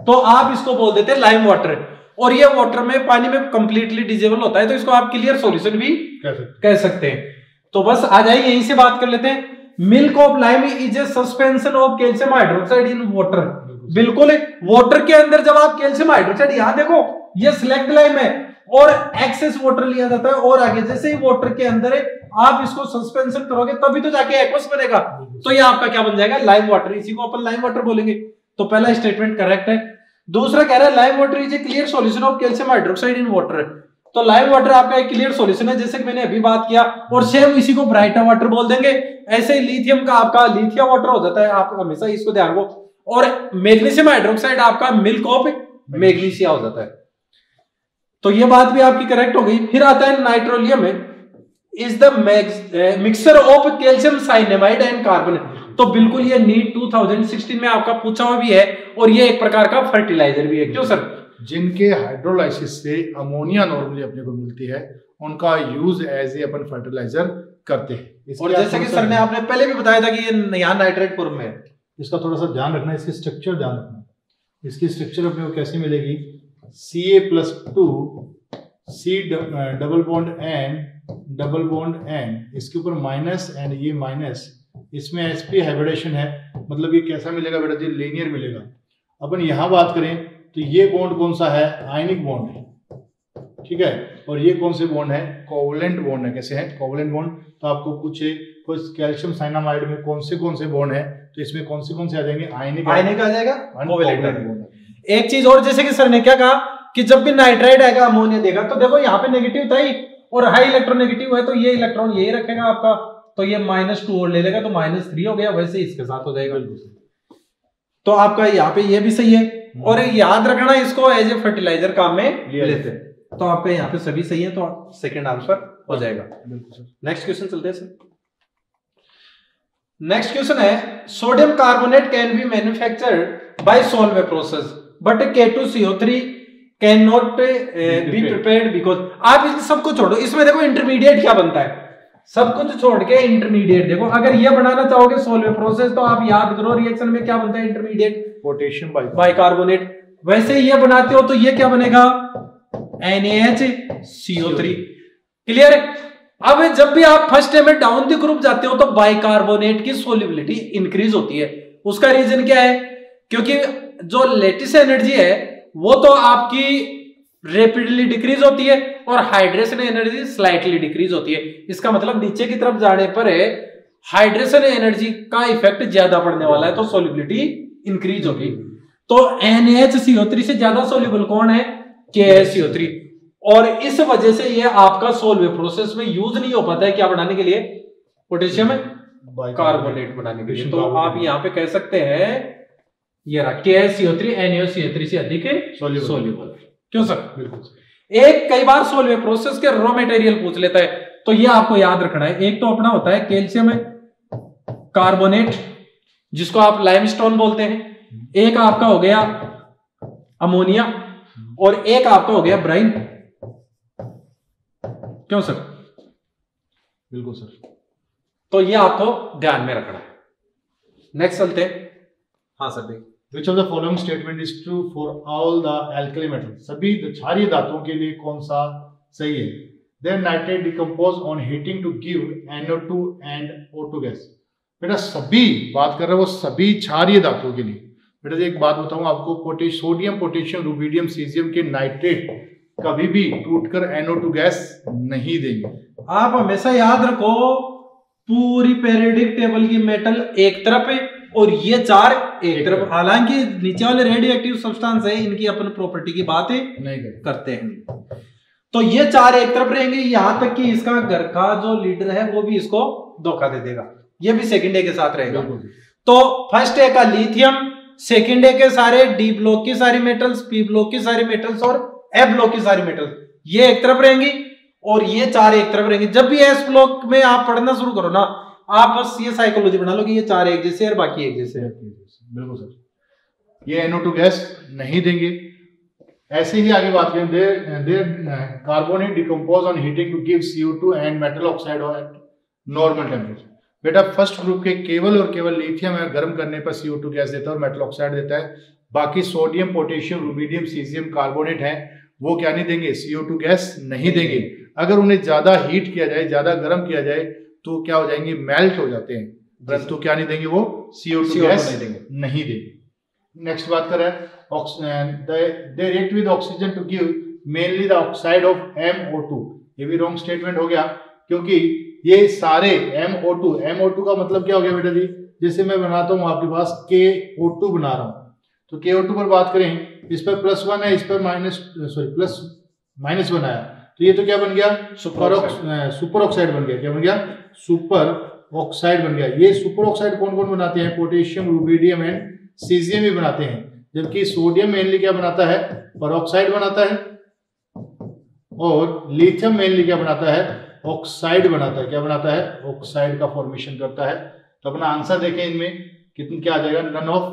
तो आप इसको बोल देते लाइम वाटर, और ये वाटर में पानी में कंप्लीटली डिजेबल होता है, तो इसको आप क्लियर सॉल्यूशन भी कह सकते हैं। तो बस आ जाइए, यहीं से बात कर लेते हैं। Milk of lime is a suspension of calcium hydroxide in water. बिल्कुल, वाटर के अंदर जब आप कैल्शियम हाइड्रोक्साइड, यहां देखो ये सिलेक्ट लाइम है और एक्सेस वाटर लिया जाता है, और आगे जैसे ही वाटर के अंदर है आप इसको सस्पेंशन करोगे तभी तो जाके एक्वस बनेगा, तो ये आपका क्या बन जाएगा, लाइम वाटर। इसी को अपन लाइम वाटर बोलेंगे। तो पहला स्टेटमेंट करेक्ट है। दूसरा कह रहा है lime water is a clear solution of calcium hydroxide in water. तो लाइम वाटर आपका एक क्लियर सॉल्यूशन है, जैसे कि मैंने अभी बात किया, और सेम इसी को ब्राइटा वाटर बोल देंगे। ऐसे ही लिथियम का आपका लिथिया वाटर हो जाता है, आप हमेशा इसको ध्यान रखो। और मैग्नीशियम हाइड्रोक्साइड आपका मिल्क ऑफ मैग्नीशिया हो जाता है। तो ये बात भी आपकी करेक्ट हो गई। फिर आता है नाइट्रोलियम में is the mixture of calcium cyanamide and carbon. तो बिल्कुल ये नीट 2016 में आपका पूछा हुआ भी है, और ये एक प्रकार का फर्टिलाइजर भी है। क्यों सर? जिनके हाइड्रोलाइसिस से अमोनिया नॉर्मली अपने को मिलती है, उनका यूज एज ए अपन फर्टिलाइजर करते हैं। और जैसे कि सर ने आपने पहले भी बताया था कि ये यहाँ नाइट्रेट फॉर्म में है। इसका थोड़ा सा ध्यान रखना, इसकी स्ट्रक्चर ध्यान रखना। इसकी स्ट्रक्चर अपने को कैसी मिलेगी, Ca+2 C double bond N, इसके ऊपर माइनस एंड ये माइनस, इसमें sp हाइब्रिडेशन है, मतलब ये कैसा मिलेगा बेटा जी, लीनियर मिलेगा। अपन यहाँ बात करें तो ये बॉन्ड कौन सा है, आयनिक बॉन्ड है, ठीक है। और ये कौन से बॉन्ड है, कोवलेंट बॉन्ड है। कैसे है, कोवलेंट बॉन्ड। तो आपको पूछे कोई कैल्शियम साइनामाइड में कौन से बॉन्ड है, तो इसमें कौन से आ जाएंगे, आयनिक आ जाएगा, कोवलेंट बॉन्ड। एक चीज और, जैसे कि सर ने क्या कहा कि जब भी नाइट्राइड आएगा अमोनिया देगा, तो देखो यहाँ पे नेगेटिव था ही और हाई इलेक्ट्रोनेगेटिव है, तो ये इलेक्ट्रॉन यही रखेगा आपका, तो ये -2 और ले लेगा, तो -3 हो गया। वैसे इसके साथ हो जाएगा, तो आपका यहाँ पे ये भी सही है। और याद रखना इसको एज ए फर्टिलाइजर काम में लेते हैं, तो आपका यहाँ पे सभी सही है, तो सेकंड आंसर हो जाएगा। नेक्स्ट क्वेश्चन चलते हैं सर। नेक्स्ट क्वेश्चन है, sodium carbonate can be manufactured by Solvay process but K2CO3 can not be prepared because. आप इन सबको छोड़ो, इसमें देखो इंटरमीडिएट क्या बनता है, सब कुछ छोड़ के इंटरमीडिएट देखो। अगर ये बनाना चाहोगे सोल्वे प्रोसेस, तो आप याद करो रिएक्शन में क्या बनता है, इंटरमीडिएट पोटेशियम बाइकार्बोनेट। वैसे ये बनाते हो तो ये क्या बनेगा, NaHCO3। क्लियर है। अब जब भी आप फर्स्ट टाइम में डाउन द ग्रुप जाते हो तो बाइकार्बोनेट की सोल्युबिलिटी इंक्रीज होती है। उसका रीजन क्या है, क्योंकि जो लेटिस एनर्जी है वो तो आपकी रेपिडली डिक्रीज होती है और हाइड्रेशन एनर्जी स्लाइटली डिक्रीज होती है। इसका मतलब नीचे की तरफ जाने पर हाइड्रेशन एनर्जी का इफेक्ट ज्यादा पड़ने वाला है, तो सोल्युबिलिटी इंक्रीज होगी। तो NaHCO3 से ज्यादा सोल्यूबल कौन है, KaCO3। और इस वजह से ये आपका सोल्वे प्रोसेस में यूज नहीं हो पाता है, क्या बनाने के लिए, पोटेशियम कार्बोनेट बनाने के लिए। तो आप यहाँ पे कह सकते हैं ये रहा KaCO3 NaCO3 से अधिक सोल्यूबल। क्यों सर, बिल्कुल। एक कई बार सोल्वे प्रोसेस के रॉ मटेरियल पूछ लेता है, तो ये आपको याद रखना है। एक तो अपना होता है कैल्शियम कार्बोनेट जिसको आप लाइमस्टोन बोलते हैं, एक आपका हो गया अमोनिया और एक आपका हो गया ब्राइन। क्यों सर, बिल्कुल सर। तो ये आपको ध्यान में रखना है। नेक्स्ट चलते हैं। हाँ सर देखिए, Which of the following statement is true for all the alkali metals? सभी क्षारीय धातुओं के लिए कौन सा सही है? Then nitrate decompose on heating to give NO2 and O2 gas. बेटा सभी बात कर रहे हैं वो सभी क्षारीय धातुओं के लिए। बेटा एक बात बताऊं आपको, सोडियम पोटेशियम रुबिडियम सीजियम के नाइट्रेट कभी भी टूटकर NO2 गैस नहीं देंगे। आप हमेशा याद रखो पूरी पेरियोडिक टेबल की मेटल एक तरफ है और ये चार एक तरफ। हालांकि नीचे वाले रेडियो एक्टिव सब्सटेंस है, इनकी अपन प्रॉपर्टी की बातें नहीं करते हैं, तो ये चार एक तरफ रहेंगे। यहां तक कि इसका घर का जो लीडर है वो भी इसको धोखा दे देगा, ये भी सेकंड ए के साथ रहेगा। तो फर्स्ट ए का लिथियम, सेकंड ए के सारे डी ब्लॉक की सारी मेटल्स, पी ब्लॉक की सारी मेटल्स और ए ब्लॉक की सारी मेटल्स ये एक तरफ रहेंगी और ये चार एक तरफ रहेंगे। जब भी एस ब्लॉक में आप पढ़ना शुरू करो ना, आप बस ये साइकोलॉजी बना लो कि ये चार एक जैसे और बाकी एक जैसे है। बिल्कुल सर, ये NO2 गैस नहीं देंगे। ऐसे ही आगे बात करें, their carbonate decompose on heating to give CO2 and metal oxide at normal temperature. बेटा फर्स्ट ग्रुप के केवल और केवल लिथियम है, गर्म करने पर CO2 गैस देता है और मेटल ऑक्साइड देता है। बाकी sodium potassium rubidium caesium carbonate है वो क्या नहीं देंगे, CO2 गैस नहीं देंगे। अगर उन्हें ज्यादा हीट किया जाए, ज्यादा गर्म किया जाए तो क्या हो जाएंगे, मेल्ट हो जाते हैं, परंतु क्या नहीं देंगे, वो CO2 गैस नहीं देंगे। नेक्स्ट बात कर रहे हैं, they react with oxygen to give mainly the oxide of MO2। ये भी रॉन्ग स्टेटमेंट हो गया, क्योंकि ये सारे MO2 का मतलब क्या हो गया बेटा जी, जैसे मैं बनाता हूँ आपके पास KO2 बना रहा हूँ, तो KO2 पर बात करें, इस पर +1 है, इस पर -1 आया, तो ये तो क्या बन गया, सुपर ऑक्साइड बन गया। क्या बन गया, सुपर ऑक्साइड बन गया। ये सुपर ऑक्साइड कौन कौन बनाते हैं, पोटेशियम रुबिडियम एंड सीजियम भी बनाते हैं, जबकि सोडियम मेनली क्या बनाता है, परऑक्साइड बनाता है, और लिथियम मेनली क्या बनाता है, ऑक्साइड बनाता है। क्या बनाता है, ऑक्साइड का फॉर्मेशन करता है। तो अपना आंसर देखें, इनमें कितने क्या आ जाएगा, नन ऑफ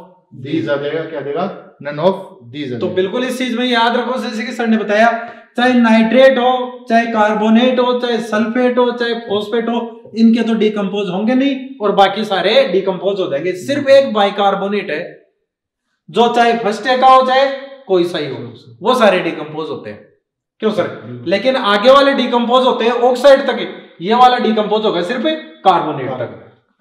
दीज आ जाएगा। क्या देगा, नन ऑफ दीज। तो बिल्कुल इस चीज में याद रखो, जैसे कि सर ने बताया, चाहे नाइट्रेट हो, चाहे कार्बोनेट हो, चाहे सल्फेट हो, चाहे फॉस्फेट हो, इनके तो डिकम्पोज होंगे नहीं और बाकी सारे डिकम्पोज हो जाएंगे। सिर्फ एक बाइकार्बोनेट है जो चाहे फर्स्ट ए का हो चाहे कोई सा ही हो, वो सारे डिकम्पोज होते हैं। क्यों सर, लेकिन आगे वाले डिकम्पोज होते हैं ऑक्साइड तक, ये वाला डिकम्पोज होगा सिर्फ कार्बोनेट तक।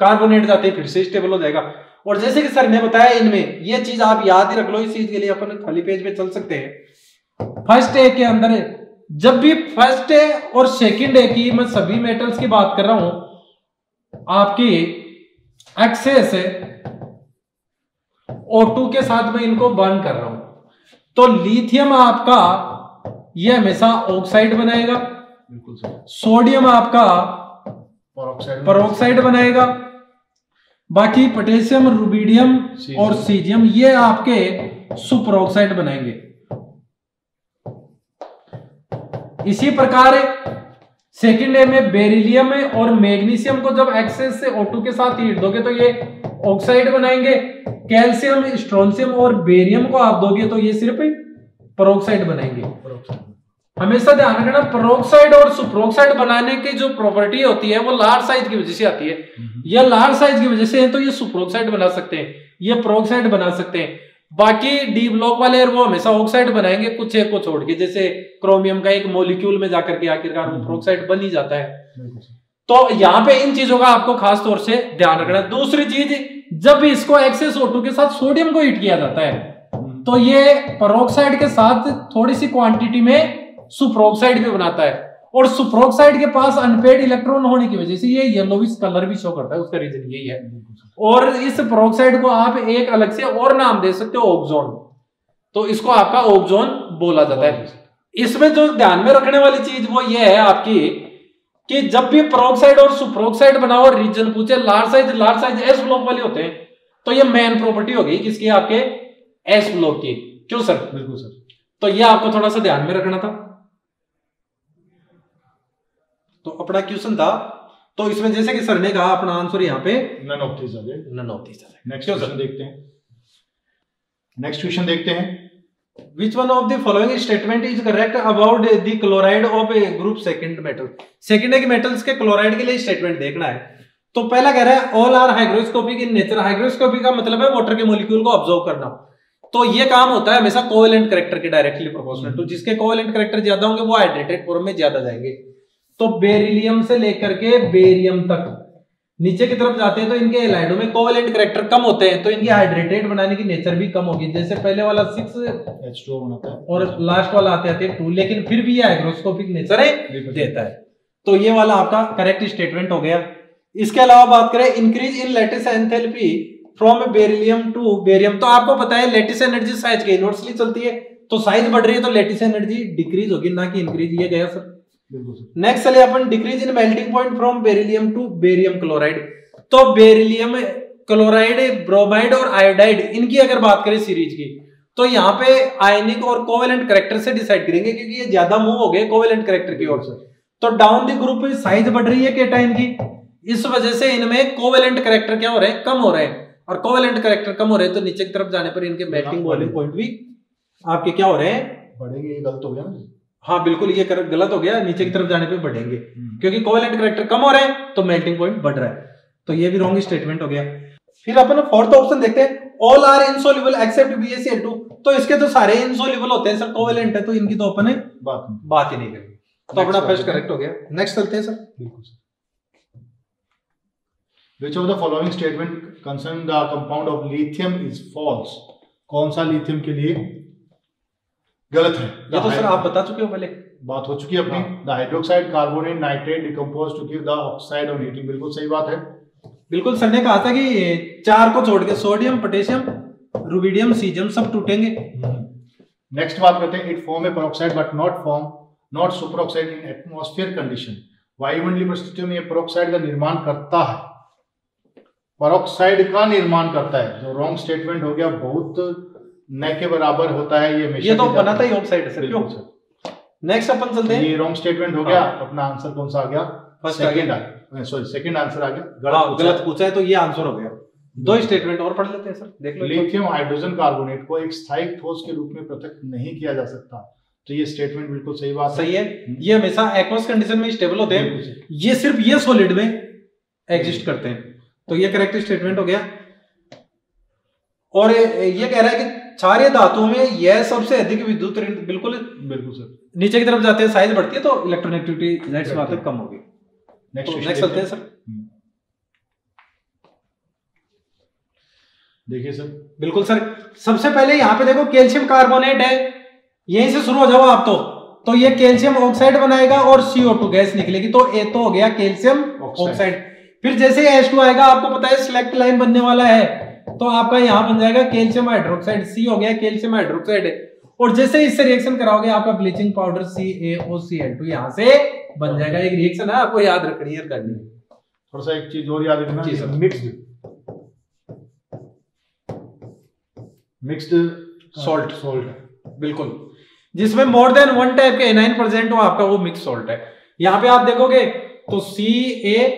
कार्बोनेट जाते ही फिर से स्टेबल हो जाएगा। और जैसे कि सर ने बताया इनमें ये चीज आप याद ही रख लो, इस चीज के लिए अपन खाली पेज पे चल सकते हैं। फर्स्ट ए के अंदर जब भी फर्स्ट ए और सेकंड ए की मैं सभी मेटल्स की बात कर रहा हूं, आपकी एक्सेस O2 के साथ मैं इनको बर्न कर रहा हूं, तो लिथियम आपका ये हमेशा ऑक्साइड बनाएगा, बिल्कुल सर। सोडियम आपका पेरोक्साइड बनाएगा, बाकी पोटेशियम, रुबिडियम और सीजियम ये आपके सुपर ऑक्साइड बनाएंगे। इसी प्रकार सेकेंड ए में बेरिलियम और मैग्नीशियम को जब एक्सेस से O2 के साथ हीट दोगे तो ये ऑक्साइड बनाएंगे। कैल्शियम, स्ट्रोंशियम और बेरियम को आप दोगे तो ये सिर्फ पेरोक्साइड बनाएंगे। हमेशा ध्यान रखना, पेरोक्साइड और सुपरऑक्साइड बनाने की जो प्रॉपर्टी होती है वो लार्ज साइज की वजह से आती है। ये लार्ज साइज की वजह से है तो ये सुपरऑक्साइड बना सकते हैं, ये पेरोक्साइड बना सकते हैं। बाकी डी ब्लॉक वाले वो हमेशा ऑक्साइड बनाएंगे कुछ एक को छोड़ के, जैसे क्रोमियम का एक मॉलिक्यूल में जाकर के आखिरकार वो पेरोक्साइड बन ही जाता है। तो यहाँ पे इन चीजों का आपको खास तौर से ध्यान रखना है। दूसरी चीज, जब भी इसको एक्सेस O2 के साथ सोडियम को हीट किया जाता है तो ये पेरोक्साइड के साथ थोड़ी सी क्वांटिटी में सुपरऑक्साइड भी बनाता है, और सुपरऑक्साइड के पास अनपेड इलेक्ट्रॉन होने की वजह से ये येलोविश कलर भी शो करता है। उसका रीजन यही है। और इस पेरोक्साइड को आप एक अलग से और नाम दे सकते हो, ऑक्सोन, तो इसको आपका ऑक्सोन बोला जाता है। इसमें जो ध्यान में रखने वाली चीज वो ये है आपकी कि जब भी पेरोक्साइड और सुपरऑक्साइड बनाओ और रीजन पूछे लार्ज साइज एस ब्लॉक वाले होते हैं, तो ये मेन प्रॉपर्टी होगी किसकी, आपके एस ब्लॉक की। क्यों सर? बिल्कुल सर। तो ये आपको थोड़ा सा ध्यान में रखना था। तो अपना क्वेश्चन था, तो इसमें जैसे कि सर ने कहा अपना आंसर यहाँ पे नन ऑफ दिस आ जाए, नन ऑफ दिस आ जाए। नेक्स्ट क्वेश्चन देखते हैं। नेक्स्ट क्वेश्चन देखते हैं। Which one of the following statement is correct about the chloride of a group second metal? Second के मेटल्स के क्लोराइड के लिए स्टेटमेंट देखना है। तो पहला कह रहा है all are hygroscopic in nature. Hygroscopic का मतलब है वाटर के मॉलिक्यूल को ऑब्जर्व करना। तो ये काम होता है हमेशा कोवेलेंट कैरेक्टर के डायरेक्टली प्रोपोर्शनल। तो जिसके कोवेलेंट कैरेक्टर ज्यादा होंगे वो हाइड्रेटेड फॉर्म में ज्यादा जाएंगे। तो बेरिलियम से लेकर के बेरियम तक नीचे की तरफ जाते हैं तो इनके एलाइडो में कोवेलेंट कैरेक्टर कम होते हैं, तो इनकी हाइड्रेटेड बनाने की नेचर भी कम होगी। जैसे पहले वाला 6H2O बनाता है और लास्ट वाला आते हैं 2, लेकिन फिर भी ये हाइग्रोस्कोपिक नेचर है देता है। तो ये वाला आपका करेक्ट स्टेटमेंट हो गया। इसके अलावा बात करें increase in lattice enthalpy from beryllium to barium, तो आपको पता है लैटिस एनर्जी साइज के इनवर्सली चलती है, तो साइज बढ़ रही है तो लैटिस एनर्जी डिक्रीज होगी, ना कि इंक्रीज। ये गया सर। नेक्स्ट चलिए अपन decrease in melting point from beryllium to barium chloride. तो बेरिलियम क्लोराइड, ब्रोमाइड और आयोडाइड, इनकी अगर बात करें सीरीज की, तो यहाँ पे आयनिक और कोवेलेंट कैरेक्टर से डिसाइड करेंगे, क्योंकि ये ज्यादा मूव हो गए कोवेलेंट कैरेक्टर की ओर से। तो डाउन द ग्रुप साइज बढ़ रही है केटाइन की, इस वजह से इनमें कोवेलेंट कैरेक्टर क्या हो रहे हैं, कम हो रहे हैं। और कोवेलेंट कैरेक्टर कम हो रहे हैं तो नीचे की तरफ जाने पर इनके मेल्टिंग बॉइलिंग पॉइंट भी आपके क्या हो रहे हैं, बढ़ेंगे। ये गलत हो गया ना? हाँ बिल्कुल, ये गलत हो गया, नीचे की तरफ जाने पे बढ़ेंगे, क्योंकि कोवेलेंट कैरेक्टर कम हो रहे हैं तो मेल्टिंग पॉइंट बढ़ रहा है। तो ये भी रॉन्ग स्टेटमेंट हो गया। फिर अपन फोर्थ ऑप्शन देखते हैं, all are insoluble accept BaCl2। तो इसके तो सारे इनसोल्युबल होते हैं सर, कोवेलेंट है, तो इनकी तो अपन बात ही नहीं करेंगे। तो अपना फर्स्ट करेक्ट हो गया। नेक्स्ट चलते हैं सर। बिल्कुल sir. Which of the following statement concerning the compound of lithium is false? कौन सा लिथियम के लिए गलत है? ये तो सर आप बता चुके हो, पहले बात हो चुकी है अपनी। The hydroxide carbonate nitrate decompose to give the oxide on heating. बिल्कुल सही बात है। बिल्कुल, सर ने कहा था कि 4 को छोड़ के सोडियम, पोटेशियम, रुबिडियम, सीजियम सब टूटेंगे। नेक्स्ट बात करते हैं, it form A peroxide but not superoxide in atmosphere condition. वायुमंडलीय परिस्थितियों में ये पेरोक्साइड का निर्माण करता है, पेरोक्साइड का निर्माण करता है। जो रॉन्ग स्टेटमेंट हो गया, बहुत न के बराबर होता है ये तो बनाता ही ऑक्साइड है। क्यों? नेक्स्ट अपन चलते हैं। ये रॉन्ग स्टेटमेंट हो गया। अपना आंसर कौन सा आ गया? सेकंड आंसर आ गया। गलत पूछा है तो ये आंसर हो गया। 2 स्टेटमेंट और पढ़ लेते हैं सर, देख लो। लिथियम हाइड्रोजन कार्बोनेट को एक स्थायी ठोस के रूप में पृथक नहीं किया जा सकता। तो ये स्टेटमेंट बिल्कुल सही बात सही है। ये हमेशा एक्वस कंडीशन में स्टेबल होते हैं, ये सिर्फ ये सॉलिड में एग्जिस्ट करते हैं। तो ये करेक्ट स्टेटमेंट हो गया। और ये कह रहा है कि क्षारीय धातुओं में यह सबसे अधिक विद्युत ऋण। बिल्कुल सर। नीचे की तरफ जाते हैं साइज बढ़ती है तो इलेक्ट्रोनेगेटिविटी जाहिर सी बात है कम होगी। नेक्स्ट चलते हैं सर। देखिए सर। बिल्कुल सर। सबसे पहले यहाँ पे देखो कैल्शियम कार्बोनेट है, यहीं से शुरू हो जाओ आप तो ये कैल्शियम ऑक्साइड बनाएगा और CO2 गैस निकलेगी, तो ये तो हो गया कैल्शियम ऑक्साइड। फिर जैसे H2 आएगा, आपको पता है सिलेक्ट लाइन बनने वाला है, तो आपका यहाँ बन जाएगा कैल्शियम हाइड्रोक्साइड, C हो गया कैल्शियम हाइड्रोक्साइड। और जैसे इससे रिएक्शन कराओगे आपका ब्लीचिंग पाउडर CaOCl2 यहाँ से बन जाएगा। एक रिएक्शन है, आपको याद रखनी है, करनी है। थोड़ा सा एक चीज और याद रखना, मिक्स्ड सॉल्ट बिल्कुल, जिसमें मोर देन 1 टाइप के एनाइन प्रेजेंट हो, आपका वो मिक्स सॉल्ट है। यहाँ पे आप देखोगे तो CaOCl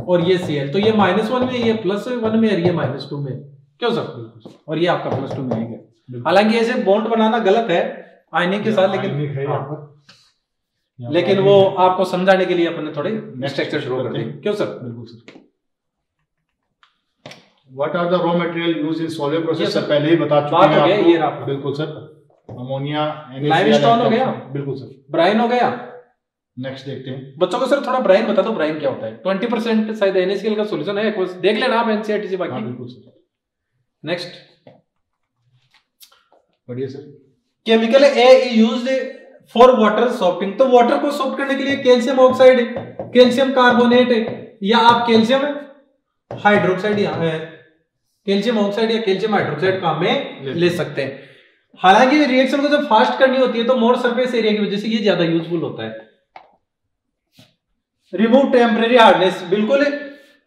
और ये Cl, तो ये -1 में, ये +1 में और ये -2 में, क्यों सर? और ये आपका +2 में है। हालांकि ऐसे बॉन्ड बनाना गलत है आयनिक के साथ, लेकिन वो आपको समझाने के लिए अपने थोड़े स्ट्रक्चर शुरू कर दें। क्यों सर? बिल्कुल sir. What are the raw material used in solar process? Sir पहले ही बता चुके हैं आपको। ये बिल्कुल सर, अमोनिया, लाइमस्टोन हो गया, बिल्कुल सर, ब्राइन हो गया। नेक्स्ट देखते हैं बच्चों को सर थोड़ा ब्राइन बता दो, ब्राइन क्या होता है? 20% शायद NaCl का सॉल्यूशन है, देख लेना आप NCERT से बाकी। बिल्कुल सर। नेक्स्ट बढ़िया sir. Chemical A used for water softening, तो वाटर को सॉफ्ट करने के लिए कैल्शियम ऑक्साइड, कैल्शियम कार्बोनेट, या आप कैल्शियम हाइड्रोक्साइड, कैल्शियम ऑक्साइड या कैल्शियम हाइड्रोक्साइड काम में ले सकते हैं। हालांकि रिएक्शन को जब फास्ट करनी होती है तो मोर सरफेस एरिया की वजह से ये ज्यादा यूजफुल होता है। रिमूव टेम्परेरी हार्डनेस, बिल्कुल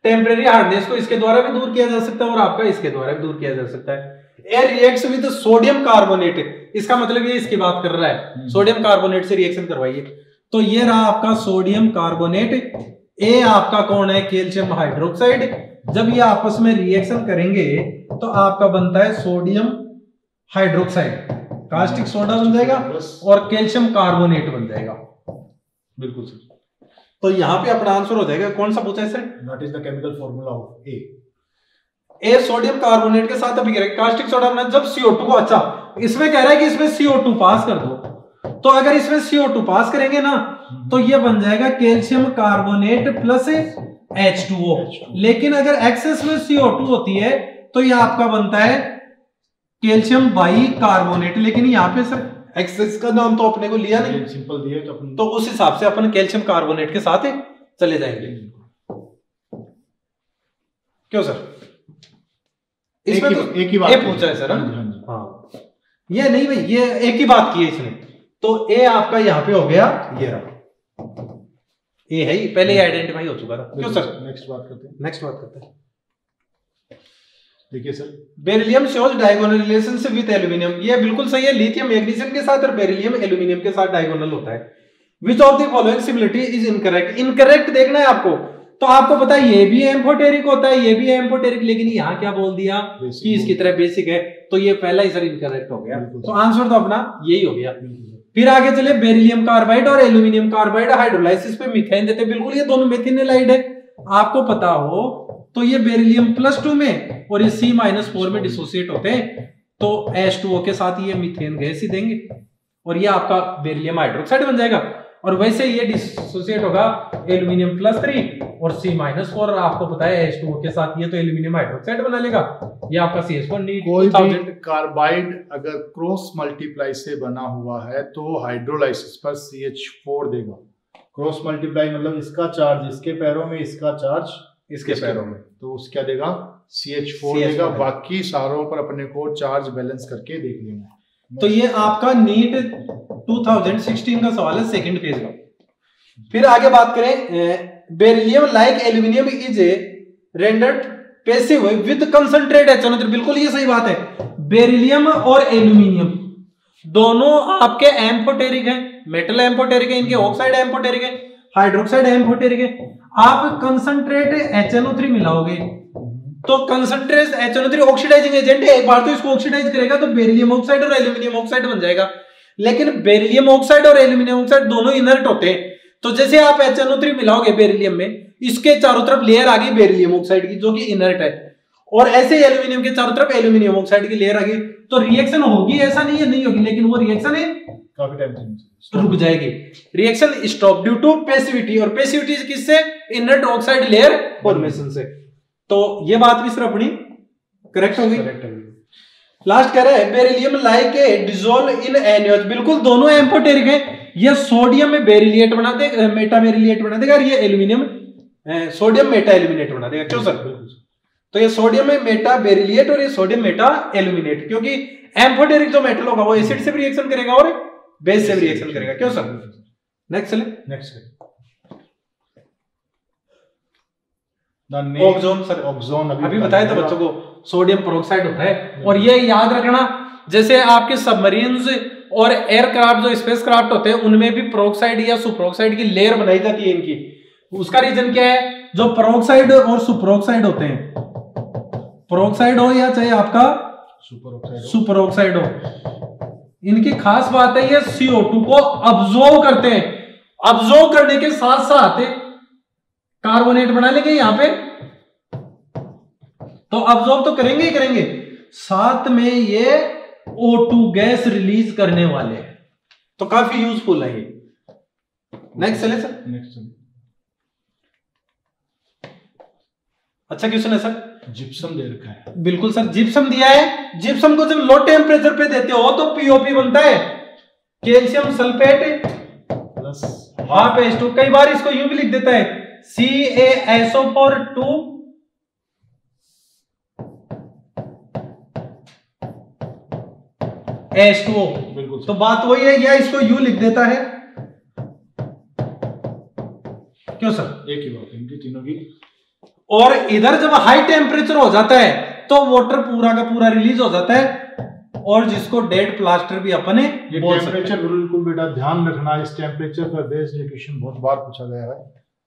टेम्परेरी हार्डनेस को इसके द्वारा भी दूर किया जा सकता है और आपका इसके द्वारा भी दूर किया जा सकता है। ए रिएक्ट्स विद सोडियम कार्बोनेट, इसका मतलब ये इसकी बात कर रहा है, सोडियम कार्बोनेट से रिएक्शन करवाइए। तो ये रहा आपका सोडियम कार्बोनेट, ए आपका कौन है? Calcium hydroxide. जब ये आपस में रिएक्शन करेंगे तो आपका बनता है सोडियम हाइड्रोक्साइड, कास्टिक सोडा बन जाएगा और कैल्शियम कार्बोनेट बन जाएगा। बिल्कुल सर। तो यहाँ पे अपना आंसर हो जाएगा, कौन सा पूछा है sir? What is the chemical formula of A? A sodium carbonate के साथ अभी कह रहे हैं कास्टिक सोडा बना, जब CO2 को, अच्छा इसमें कह रहा है कि इसमें CO2 पास कर दो, तो अगर इसमें CO2 पास करेंगे ना तो ये बन जाएगा कैल्शियम कार्बोनेट प्लस H2O। लेकिन अगर एक्सेस में CO2 होती है तो ये आपका बनता है कैल्शियम बाई कार्बोनेट। लेकिन यहाँ पे सर एक्सेस का नाम तो अपने को लिया नहीं, सिंपल दिए तो उस हिसाब से अपन कैल्शियम कार्बोनेट के साथ चले जाएंगे। क्यों सर? इसमें तो एक ही बात पूछा है सर। हाँ, ये नहीं भाई, ये एक ही बात की है इसने, तो ए आपका यहाँ पे हो गया, ये रहा ए है ही, पहले ही आइडेंटिफाई हो चुका था। क्यों सर? नेक्स्ट बात करते हैं। नेक्स्ट बात करते हैं। देखिए sir, beryllium shows diagonal relationship with aluminium, ये बिल्कुल सही है, लिथियम मैग्नीशियम के साथ और बेरिलियम एल्यूमिनियम के साथ डायगोनल होता है। Which of the following similarity is incorrect? Incorrect देखना है आपको, तो आपको पता है ये भी एम्फोटेरिक होता है, ये भी एम्फोटेरिक, लेकिन यहाँ क्या बोल दिया कि इसकी तरह बेसिक है, तो ये पहला ही सर इनकरेक्ट हो गया। तो आंसर तो अपना यही हो गया। फिर आगे चले, बेरिलियम कार्बाइड और एल्यूमिनियम कार्बाइड हाइड्रोलाइसिस पे मीथेन देते, बिल्कुल ये दोनों मेथिनेलाइड है, आपको पता हो तो ये बेरिलियम +2 में और ये C-4 में डिसोसिएट होते हैं, तो H2O के साथ ये मीथेन गैस ही देंगे और ये आपका बेरिलियम हाइड्रोक्साइड बन जाएगा। और वैसे ये डिसोसिएट होगा एल्यूमिनियम +3 और C-4, आपको पता है H2O के साथ ये तो एल्यूमिनियम हाइड्रोक्साइड बना लेगा, ये आपका CH4 नीड। कोई भी कार्बाइड अगर क्रॉस मल्टीप्लाई से बना हुआ है तो हाइड्रोलाइसिस पर CH4 देगा। क्रॉस मल्टीप्लाई मतलब इसका चार्ज इसके पैरों में, इसका चार्ज इसके पैरों में, तो उसका क्या देगा? CH4 देगा। बाकी सारों पर अपने को चार्ज बैलेंस करके देख लेना। तो ये आपका नीट 2016 का सवाल है, सेकंड फेज का। फिर आगे बात करें, beryllium like aluminium is rendered passive with concentrate H, बिल्कुल ये सही बात है। बेरिलियम और एल्यूमिनियम दोनों आपके एम्फोटेरिक हैं, मेटल एम्फोटेरिक है, इनके ऑक्साइड एम्फोटेरिक है, हाइड्रोक्साइड एम्फोटेरिक है। आप कंसंट्रेट HNO3 मिलाओगे तो कंसंट्रेट HNO3 ऑक्सीडाइजिंग एजेंट है, एक बार तो इसको ऑक्सीडाइज करेगा तो बेरिलियम ऑक्साइड और एल्यूमिनियम ऑक्साइड बन जाएगा। लेकिन बेरिलियम ऑक्साइड और एल्यूमिनियम ऑक्साइड दोनों इनर्ट होते हैं, तो जैसे आप HNO3 मिलाओगे बेरिलियम में, इसके चारों तरफ लेयर आ गई बेरिलियम ऑक्साइड की जो कि इनर्ट है, और ऐसे एल्यूमिनियम के चारों तरफ एल्यूमिनियम ऑक्साइड की लेयर आ गई, तो रिएक्शन होगी, ऐसा नहीं है नहीं होगी, लेकिन वो रिएक्शन है काफी टाइम रुक जाएगी। Reaction stop due to passivity, और पैसिविटी किससे? इनर्ट ऑक्साइड लेयर फॉर्मेशन से। तो ये बात भी सर अपनी करेक्ट हो गई। करेक्ट है। लास्ट कह रहा है beryllium like a dissolve in NaOH, बिल्कुल दोनों एम्फोटेरिक है। ये सोडियम में बेरिलिएट बना देगा, मेटा बेरिलिएट बना देगा, और ये एल्यूमिनियम सोडियम मेटा एल्यूमिनेट बना देगा। क्यों सर? तो ये सोडियम में मेटा बेरिलिएट और ये सोडियम मेटा एल्यूमिनेट, क्योंकि एम्फोटेरिक जो मेटल होगा वो एसिड से भी रिएक्शन करेगा और बेस से भी रिएक्शन करेगा। क्यों सर? नेक्स्ट चले। नेक्स्ट ऑक्सोन सर, ऑक्सोन अभी बताया था बच्चों को, सोडियम पेरोक्साइड होता है। और ये याद रखना, जैसे आपके सबमरीन्स और एयरक्राफ्ट जो स्पेसक्राफ्ट होते हैं उनमें भी पेरोक्साइड या सुपरऑक्साइड की लेयर बनाई जाती है इनकी। उसका रीजन क्या है? जो पेरोक्साइड और सुपरऑक्साइड होते हैं, पेरोक्साइड हो या चाहे आपका सुपरऑक्साइड हो, इनकी खास बात है ये CO2 को अब्जॉर्ब करते हैं। अब्जॉर्ब करने के साथ साथ कार्बोनेट बना लेंगे यहां पे, तो अब्जॉर्ब तो करेंगे ही करेंगे, साथ में ये O2 गैस रिलीज करने वाले हैं। तो काफी यूजफुल है ये। नेक्स्ट चले सर। नेक्स्ट अच्छा क्वेश्चन है सर। जिप्सम दे रखा है। बिल्कुल सर, जिप्सम दिया है। जिप्सम को जब लो टेम्परेचर पे देते हो तो POP बनता है, calcium sulphate plus half H2। कई बार इसको यूं भी लिख देता है CaSO4 H2O। बिल्कुल। तो बात वही है, या इसको यू लिख देता है। क्यों सर? एक ही बात है इनकी तीनों की। और इधर जब हाई टेम्परेचर हो जाता है तो वाटर पूरा का पूरा रिलीज हो जाता है, और जिसको डेड प्लास्टर भी अपने बोल सकते हैं। टेम्परेचर बिल्कुल बेटा ध्यान रखना, इस टेम्परेचर का बेस्ड क्वेश्चन बहुत बार पूछा गया है,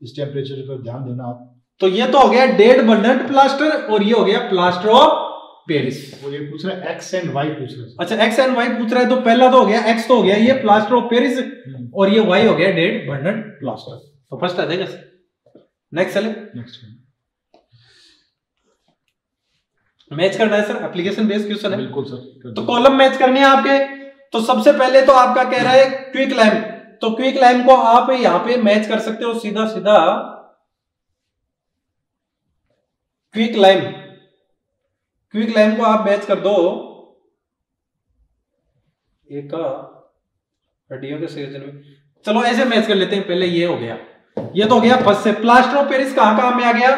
इस टेम्परेचर पर ध्यान देना आप। तो ये तो हो गया डेड बर्नड प्लास्टर, और ये हो गया प्लास्टर ऑफ पेरिस। वो ये पूछ रहा है X and Y पूछ रहा है। अच्छा X and Y पूछ रहा है, तो पहला तो हो गया X, तो हो गया ये प्लास्टर ऑफ पेरिस, और ये Y हो गया डेड बर्नड प्लास्टर। तो फर्स्ट आ जाएगा। नेक्स्ट चले। नेक्स्ट मैच करना है सर, एप्लीकेशन बेस्ड क्वेश्चन है। बिल्कुल सर। तो कॉलम मैच करने हैं आपके। तो सबसे पहले तो आपका कह रहा है क्विक लाइम, तो क्विक लाइम को आप यहां पे मैच कर सकते हो सीधा सीधा। क्विक लाइम को आप मैच कर दो एक हड्डियों के संयोजन में। चलो ऐसे मैच कर लेते हैं, पहले ये हो गया, ये तो हो गया फर्स्ट से। प्लास्टर ऑफ पेरिस कहां कहां में आ गया?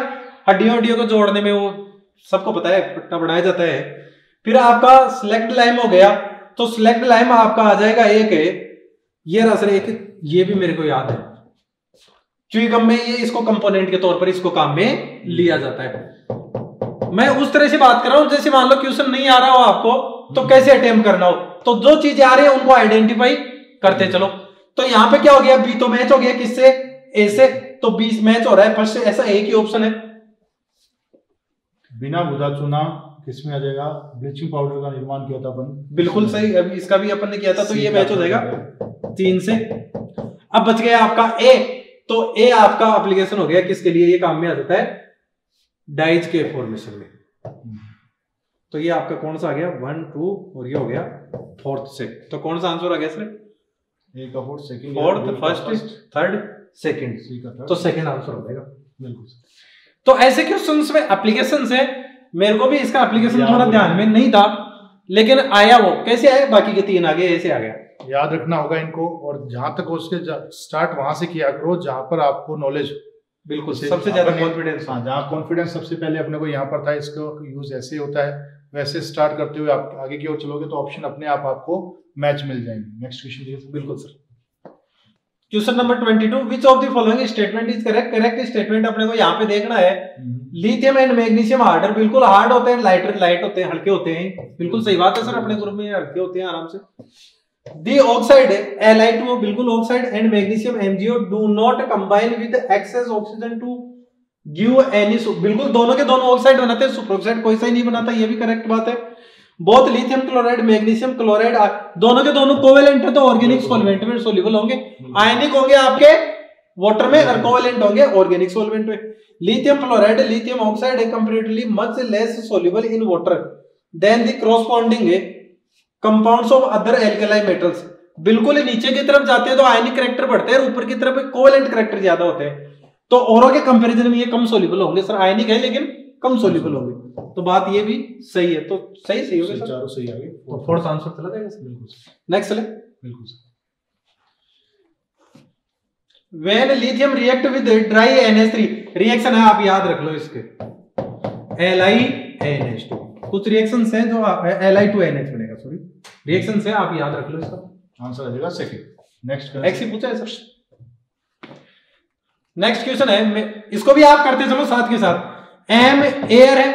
हड्डियों को जोड़ने में, वो सबको पता है, पट्टा बनाया जाता है। फिर आपका सिलेक्ट लाइम हो गया, तो सिलेक्ट लाइम आपका आ जाएगा एक है, ये रहा सर एक, ये भी मेरे को याद है, च्युइंगम में ये इसको कंपोनेंट के तौर पर इसको काम में लिया जाता है। मैं उस तरह से बात कर रहा हूं जैसे मान लो क्वेश्चन नहीं आ रहा हो आपको, तो कैसे अटेम्प्ट करना हो, तो जो चीजें आ रही है उनको आइडेंटिफाई करते चलो। तो यहां पे क्या हो गया? बी तो मैच हो गया किससे? ए से, तो बी मैच हो रहा है फर्स्ट से, ऐसा एक ही ऑप्शन है। बिना बुधा चूना किसमें आ जाएगा? ब्लीचिंग पाउडर का निर्माण किया था अपन। बिल्कुल सही, अभी इसका भी अपन ने किया था, तो ये मैच हो जाएगा 3 से। अब बच गया आपका ए, तो ए आपका एप्लीकेशन हो गया किसके लिए? ये काम में आ जाता है डाइज के फॉर्मेशन में। तो ये आपका कौन सा आ गया? 1 2, और ये हो गया 4th से। तो कौन सा आंसर आ गया सर? ए का 4th, second, 4th, 1st, 3rd, 2nd। सी का 3rd, तो सेकंड आंसर हो जाएगा। बिल्कुल। तो ऐसे क्वेश्चंस में एप्लीकेशन है, मेरे को भी इसका एप्लीकेशन थोड़ा ध्यान में नहीं था, लेकिन आया। वो कैसे आया? बाकी के 3 आगे ऐसे आ गया। याद रखना होगा इनको, और जहां तक उसके स्टार्ट वहां से किया करो जहां पर आपको नॉलेज बिल्कुल सबसे ज्यादा कॉन्फिडेंस। हाँ, जहाँ कॉन्फिडेंस सबसे पहले अपने को यहाँ पर था, इसको यूज ऐसे होता है, वैसे स्टार्ट करते हुए आप आगे की ओर चलोगे तो ऑप्शन अपने आप आपको मैच मिल जाएंगे। नेक्स्ट क्वेश्चन देखिए। बिल्कुल sir. Question number 22, which of the following statement is correct? Correct statement अपने को यहाँ पे देखना है। लिथियम एंड मैग्नीशियम हार्डर, बिल्कुल हार्ड होते हैं, लाइट होते हैं, हल्के होते हैं। बिल्कुल सही बात है सर, अपने ग्रुप में हल्के होते हैं आराम से। दी ऑक्साइड Li2O, बिल्कुल oxide, and magnesium MgO do not combine with excess oxygen to give any, बिल्कुल दोनों के दोनों ऑक्साइड बनाते हैं, सुपरऑक्साइड कोई सा ही नहीं बनाता, ये भी करेक्ट बात है। Both lithium chloride magnesium chloride दोनों के दोनों कोवेलेंट है, तो ऑर्गेनिक सॉल्वेंट में सोल्यूबल होंगे। आयनिक होंगे आपके वाटर में, और कोवेलेंट होंगे ऑर्गेनिक सॉल्वेंट में। लिथियम क्लोराइड, लिथियम ऑक्साइड है comparatively much less soluble in water than the corresponding compounds of other alkali metals. बिल्कुल नीचे की तरफ जाते हैं तो आयनिक कैरेक्टर बढ़ते हैं, और ऊपर की तरफ कोवेलेंट कैरेक्टर ज्यादा होते हैं, तो औरों के कंपैरिजन में ये कम सोल्यूबल होंगे। सर आयनिक है लेकिन कम सोल्यूबल होगी। तो बात ये भी सही है, तो सही होगा सर, चारों सही आ गए, तो फोर्थ आंसर चला जाएगा सर। बिल्कुल नेक्स्ट चले। बिल्कुल sir. When lithium react with dry NH3, reaction है आप याद रख लो इसके, LiNH2, कुछ रिएक्शंस हैं जो Li2NH बनेगा, सॉरी रिएक्शन से आप याद रख लो इसका आंसर आ जाएगा सेकंड। नेक्स्ट एक्स ही पूछा है सर। नेक्स्ट क्वेश्चन है, इसको भी आप करते चलो साथ के साथ। एम एयर है,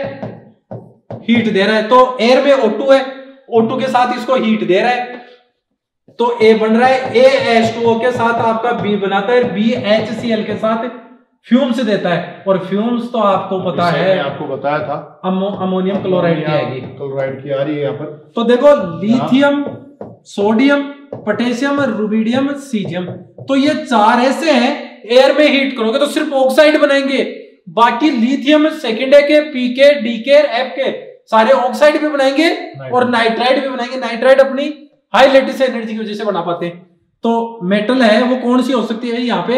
हीट दे रहा है, तो एयर में O2 है, O2 के साथ इसको हीट दे रहा है, तो A बन रहा है, AH2O के साथ आपका B बनाता है, BHCl के साथ फ्यूम्स देता है, और फ्यूम्स तो आपको पता है, आपको बताया था अमोनियम क्लोराइड की आएगी, क्लोराइड की आ रही है यहाँ पर। तो देखो lithium, sodium, potassium, rubidium, caesium, तो ये चार ऐसे हैं, एयर में हीट करोगे तो सिर्फ ऑक्साइड बनेंगे, बाकी लिथियम सेकेंड के, पी के, डी के, एफ के सारे ऑक्साइड भी बनाएंगे और नाइट्राइड भी बनाएंगे। नाइट्राइड अपनी हाई लेटिस एनर्जी की वजह से बना पाते हैं। तो मेटल है वो कौन सी हो सकती है, यहाँ पे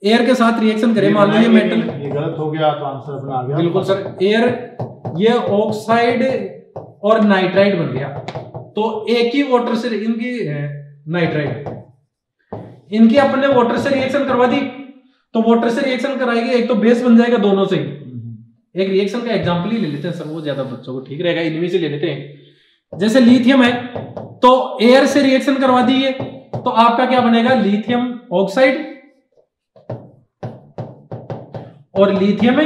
एयर के साथ रिएक्शन करे, मान लो ये मेटल, ये गलत हो गया तो आंसर अपना आ गया। बिल्कुल सर, एयर ये ऑक्साइड और नाइट्राइड बन गया, तो एक ही वाटर से इनकी नाइट्राइड, इनकी अपने वाटर से रिएक्शन करवा दी, तो वाटर से रिएक्शन कराएगी, एक तो बेस बन जाएगा दोनों से ही। एक रिएक्शन का एग्जांपल ही ले लेते हैं सर, वो ज्यादा बच्चों को ठीक रहेगा, इनमें से ले लेते हैं। जैसे लिथियम है, तो एयर से रिएक्शन करवा दी है, तो आपका क्या बनेगा, लिथियम ऑक्साइड और लिथियम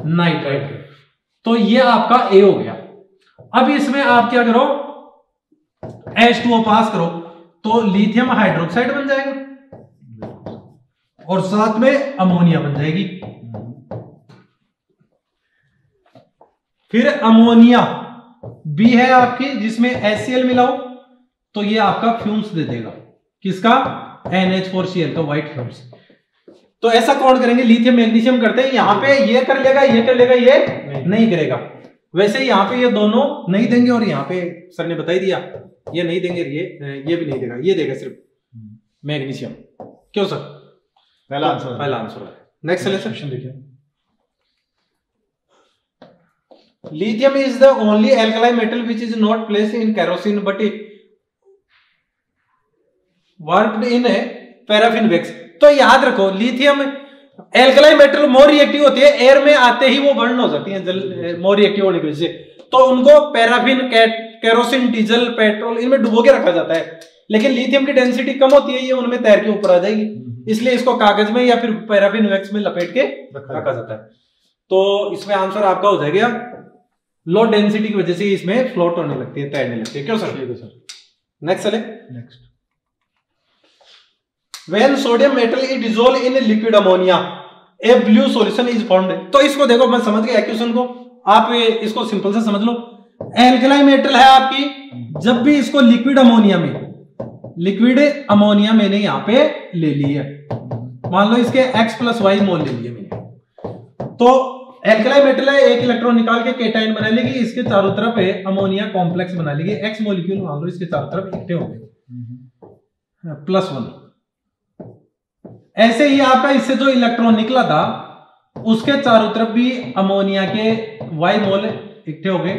नाइट्राइड, तो ये आपका ए हो गया। अब इसमें आप क्या करो, H2O पास करो, तो लिथियम हाइड्रोक्साइड बन जाएगा और साथ में अमोनिया बन जाएगी। फिर अमोनिया बी है आपकी, जिसमें HCl मिलाओ, तो ये आपका फ्यूम्स दे देगा, किसका, NH4Cl का व्हाइट फ्यूम्स। तो ऐसा कौन करेंगे, लिथियम मैग्नीशियम करते हैं, यहां पे ये कर लेगा, ये कर लेगा, ये नहीं करेगा। वैसे यहां पे ये दोनों नहीं देंगे, और यहां पे सर ने बता ही दिया ये नहीं देंगे, ये भी नहीं देगा, ये देगा सिर्फ मैग्नीशियम। क्यों सर, पहला आंसर है। नेक्स्ट सेक्शन देखिए। Lithium is the only alkali metal which is not placed in kerosene but worked in a paraffin wax। तो याद रखो, lithium alkali metal more reactive होती है, एयर में आते ही वो बर्न हो जाती है मोर रिएक्टिव होने की वजह से, तो उनको पैराफिन, केरोसिन, डीजल, पेट्रोल इनमें डुबो के रखा जाता है। लेकिन लिथियम की डेंसिटी कम होती है, ये उनमें तैर के ऊपर आ जाएगी, इसलिए इसको कागज में या फिर पैराफिन वैक्स में लपेट के रखा जाता है। तो इसमें आंसर आपका हो जाएगा, लो डेंसिटी की वजह से इसमें फ्लोट होने लगती है, तैरने लगती है। क्यों सर, ठीक है सर। नेक्स्ट चले। Next, when sodium metal is dissolved in liquid ammonia a blue solution is formed। तो इसको देखो, मैं समझ गया क्वेश्चन को, आप इसको सिंपल से समझ लो। एल्कलाई मेटल है आपकी, जब भी इसको लिक्विड अमोनिया मैंने यहां पे ले ली है, मान लो इसके x+y मोल ले लिए मैंने, तो एल्कलाई मेटल है, एक इलेक्ट्रॉन निकाल के केटाइन बना लेगी, इसके चारों तरफ है अमोनिया कॉम्प्लेक्स बना लेगी, x मॉलिक्यूल मान लो इसके चारों तरफ इकट्ठे हो गए +1। ऐसे ही आपका इससे जो इलेक्ट्रॉन निकला था उसके चारों तरफ भी अमोनिया के y मोल इकट्ठे हो गए,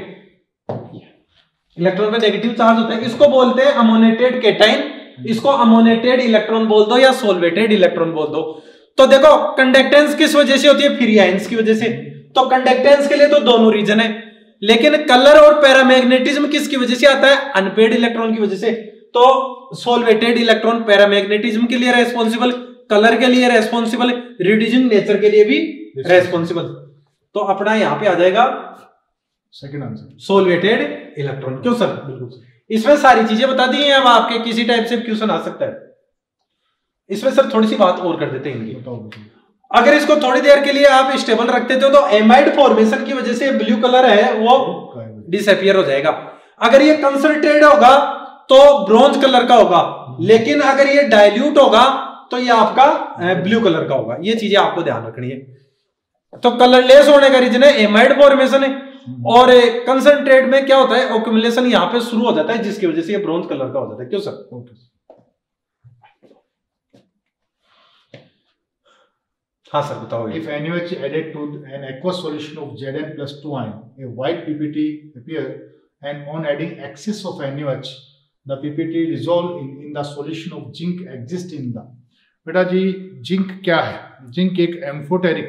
इलेक्ट्रॉन पे नेगेटिव चार्ज होता है, इसको बोलते हैं अमोनेटेड केटाइन, इसको अमोनेटेड इलेक्ट्रॉन बोल दो या सोल्वेटेड इलेक्ट्रॉन बोल दो। तो देखो कंडक्टेंस किस वजह से होती है, फ्री आयंस की वजह से, तो कंडक्टेंस के लिए तो दोनों रीजन है, लेकिन कलर और पैरामैग्नेटिज्म किसकी वजह से आता है, अनपेड इलेक्ट्रॉन की वजह से। तो सोल्वेटेड इलेक्ट्रॉन पैरामैग्नेटिज्म के लिए रेस्पॉन्सिबल, कलर के लिए रेस्पॉन्सिबल, रिड्यूसिंग नेचर के लिए भी रेस्पॉन्सिबल। तो अपना यहां पे आ जाएगा सेकंड आंसर, सोल्वेटेड इलेक्ट्रॉन। क्यों सर, बिल्कुल सर। इसमें सारी चीजें बता दी हैं, अब आपके किसी टाइप से क्वेश्चन आ सकता है। इसमें सर थोड़ी सी बात और कर देते हैं इनकी, अगर इसको थोड़ी देर के लिए आप स्टेबल रखते थे तो एमाइड फॉर्मेशन की वजह से ब्लू कलर है वो डिसअपियर हो जाएगा। अगर ये कंसंट्रेट होगा तो ब्रॉन्ज कलर का होगा, लेकिन अगर ये डाइल्यूट होगा तो ये आपका ब्लू कलर का होगा। ये चीजें आपको ध्यान रखनी है। तो कलरलेस होने का रीजन है एमाइड फॉर्मेशन है, और कंसंट्रेट में क्या होता है, एक्युमुलेशन यहां पे शुरू हो जाता है, जिसकी वजह से ये ब्रॉन्ज कलर का हो जाता है। क्यों सर, हाँ सर बताओ। If NaOH added to an aqueous solution of Zn plus 2 ion, a white PPT appear, and on adding excess of NaOH, the PPT dissolve in the solution of zinc exist in the। बेटा जी zinc क्या है? Zinc एक amphoteric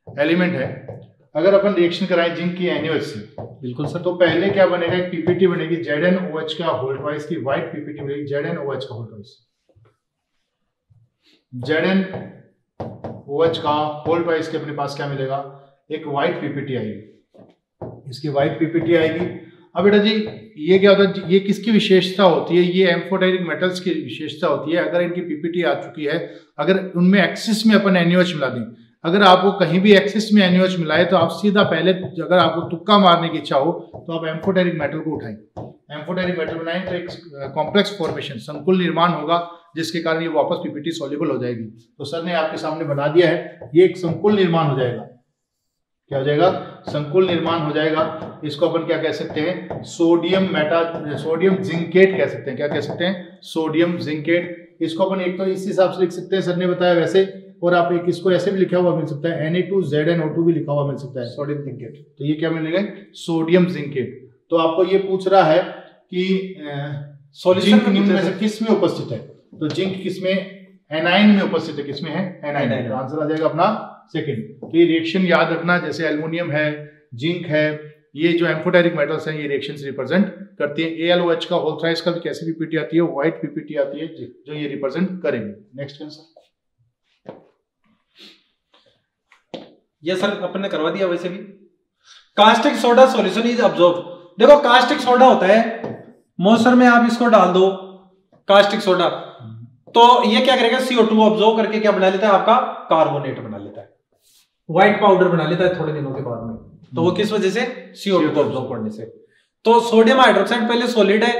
element है। अगर अपन reaction कराएं zinc की NaOH से, बिल्कुल सर, तो पहले क्या बनेगा? एक पीपीटी बनेगी ZnOH का होल ट्वाइस की, व्हाइट पीपीटी बनेगी ZnOH का होल ट्वाइस। ZnOH का होल ट्वाइस के अपने पास क्या मिलेगा? एक व्हाइट पीपीटी आएगी, इसकी व्हाइट पीपीटी आएगी। अब बेटा जी ये क्या होता है? ये किसकी विशेषता होती है? ये एम्फोटेरिक मेटल्स की विशेषता होती है। अगर इनकी पीपीटी आ चुकी है, अगर उनमें एक्सिस में अपन NaOH मिला दें, अगर आपको कहीं भी एक्सिस में NaOH मिलाए तो आप सीधा पहले, अगर आपको तुक्का मारने की इच्छा हो तो आप एम्फोटेरिक मेटल को उठाएं, एम्फोटेरिक मेटल बनाएं तो एक कॉम्प्लेक्स फॉर्मेशन, संकुल निर्माण होगा, जिसके कारण ये वापस पीपीटी सॉल्युबल हो जाएगी। तो सर ने आपके सामने बना दिया है, ये एक संकुल निर्माण हो जाएगा। क्या हो जाएगा? संकुल निर्माण हो जाएगा। इसको अपन क्या कह सकते हैं? सोडियम जिंकेट कह सकते हैं। क्या कह सकते हैं? Sodium zincate. इसको अपन एक तो इस हिसाब से लिख सकते हैं, सर ने बताया वैसे, और आप एक इसको ऐसे भी लिखा हुआ मिल सकता है, Na2ZnO2 भी लिखा हुआ मिल सकता है, सोडियम जिंकेट। तो ये क्या मिलेगा? Sodium zincate. तो आपको ये पूछ रहा है कि जिंक निम्न में से किस में उपस्थित है? तो जिंक किसमें? एनाइन में उपस्थित है। किसमें है? एनाइन। तो आंसर आ जाएगा अपना सेकंड। तो ये रिएक्शन याद रखना, जैसे एल्युमिनियम है, जिंक है, ये जो एम्फोटेरिक मेटल्स हैं, ये रिएक्शंस रिप्रेजेंट करती हैं। AlOH का होल थ्राइस का भी कैसी पीपीटी आती है? व्हाइट पीपीटी आती है, जो ये रिप्रेजेंट करेंगे। Next answer. ये सर अपन ने करवा दिया। वैसे भी caustic soda solution is absorb. देखो कास्टिक सोडा होता है, मॉइस्चर में आप इसको डाल दो कास्टिक सोडा, तो ये क्या करेगा? CO2 ऑब्जॉर्व करके क्या बना लेता है? आपका कार्बोनेट बना लेता है, व्हाइट पाउडर बना लेता है थोड़े दिनों के बाद में। तो वो किस वजह से? CO2 को ऑब्जॉर्व करने से। तो सोडियम हाइड्रोक्साइड पहले सॉलिड है,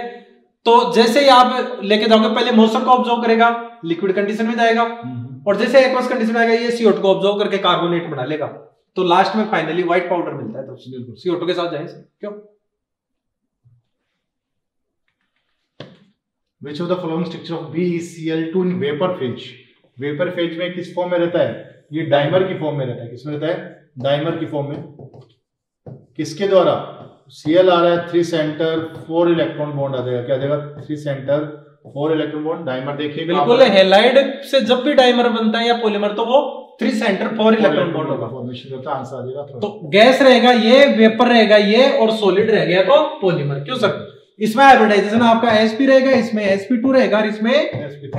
तो जैसे ही आप लेके जाओगे पहले मॉइस्चर को ऑब्जॉर्व करेगा, लिक्विड कंडीशन में जाएगा, और जैसे एक्वस कंडीशन में आएगा ये CO2 को ऑब्जॉर्व करके कार्बोनेट बना लेगा, तो लास्ट में फाइनली व्हाइट पाउडर मिलता है। तो बिल्कुल CO2 के साथ जाएंगे। क्यों? Which of the following structure of BeCl2 in vapor phase? Vapour phase में किस फॉर्म में रहता है? ये डाइमर की फॉर्म में रहता है। किसमें रहता है? डाइमर की फॉर्म में। किसके द्वारा? Cl आ रहा है 3 सेंटर 4 इलेक्ट्रॉन बॉन्ड आ जाएगा। क्या आ जाएगा? 3 सेंटर 4 इलेक्ट्रॉन बॉन्ड। डाइमर देखिए बिल्कुल, हैलाइड से जब भी डाइमर बनता है या पॉलीमर, तो वो 3 सेंटर 4 इलेक्ट्रॉन बॉन्ड होगा, फॉर्मेशन होता है। आंसर आ जाएगा। तो गैस रहेगा ये, वेपर रहेगा ये, और सॉलिड रह गया तो पॉलीमर। क्यों सर? इसमें हाइब्रिडाइजेशन आपका sp रहेगा, इसमें sp2 रहेगा, और इसमें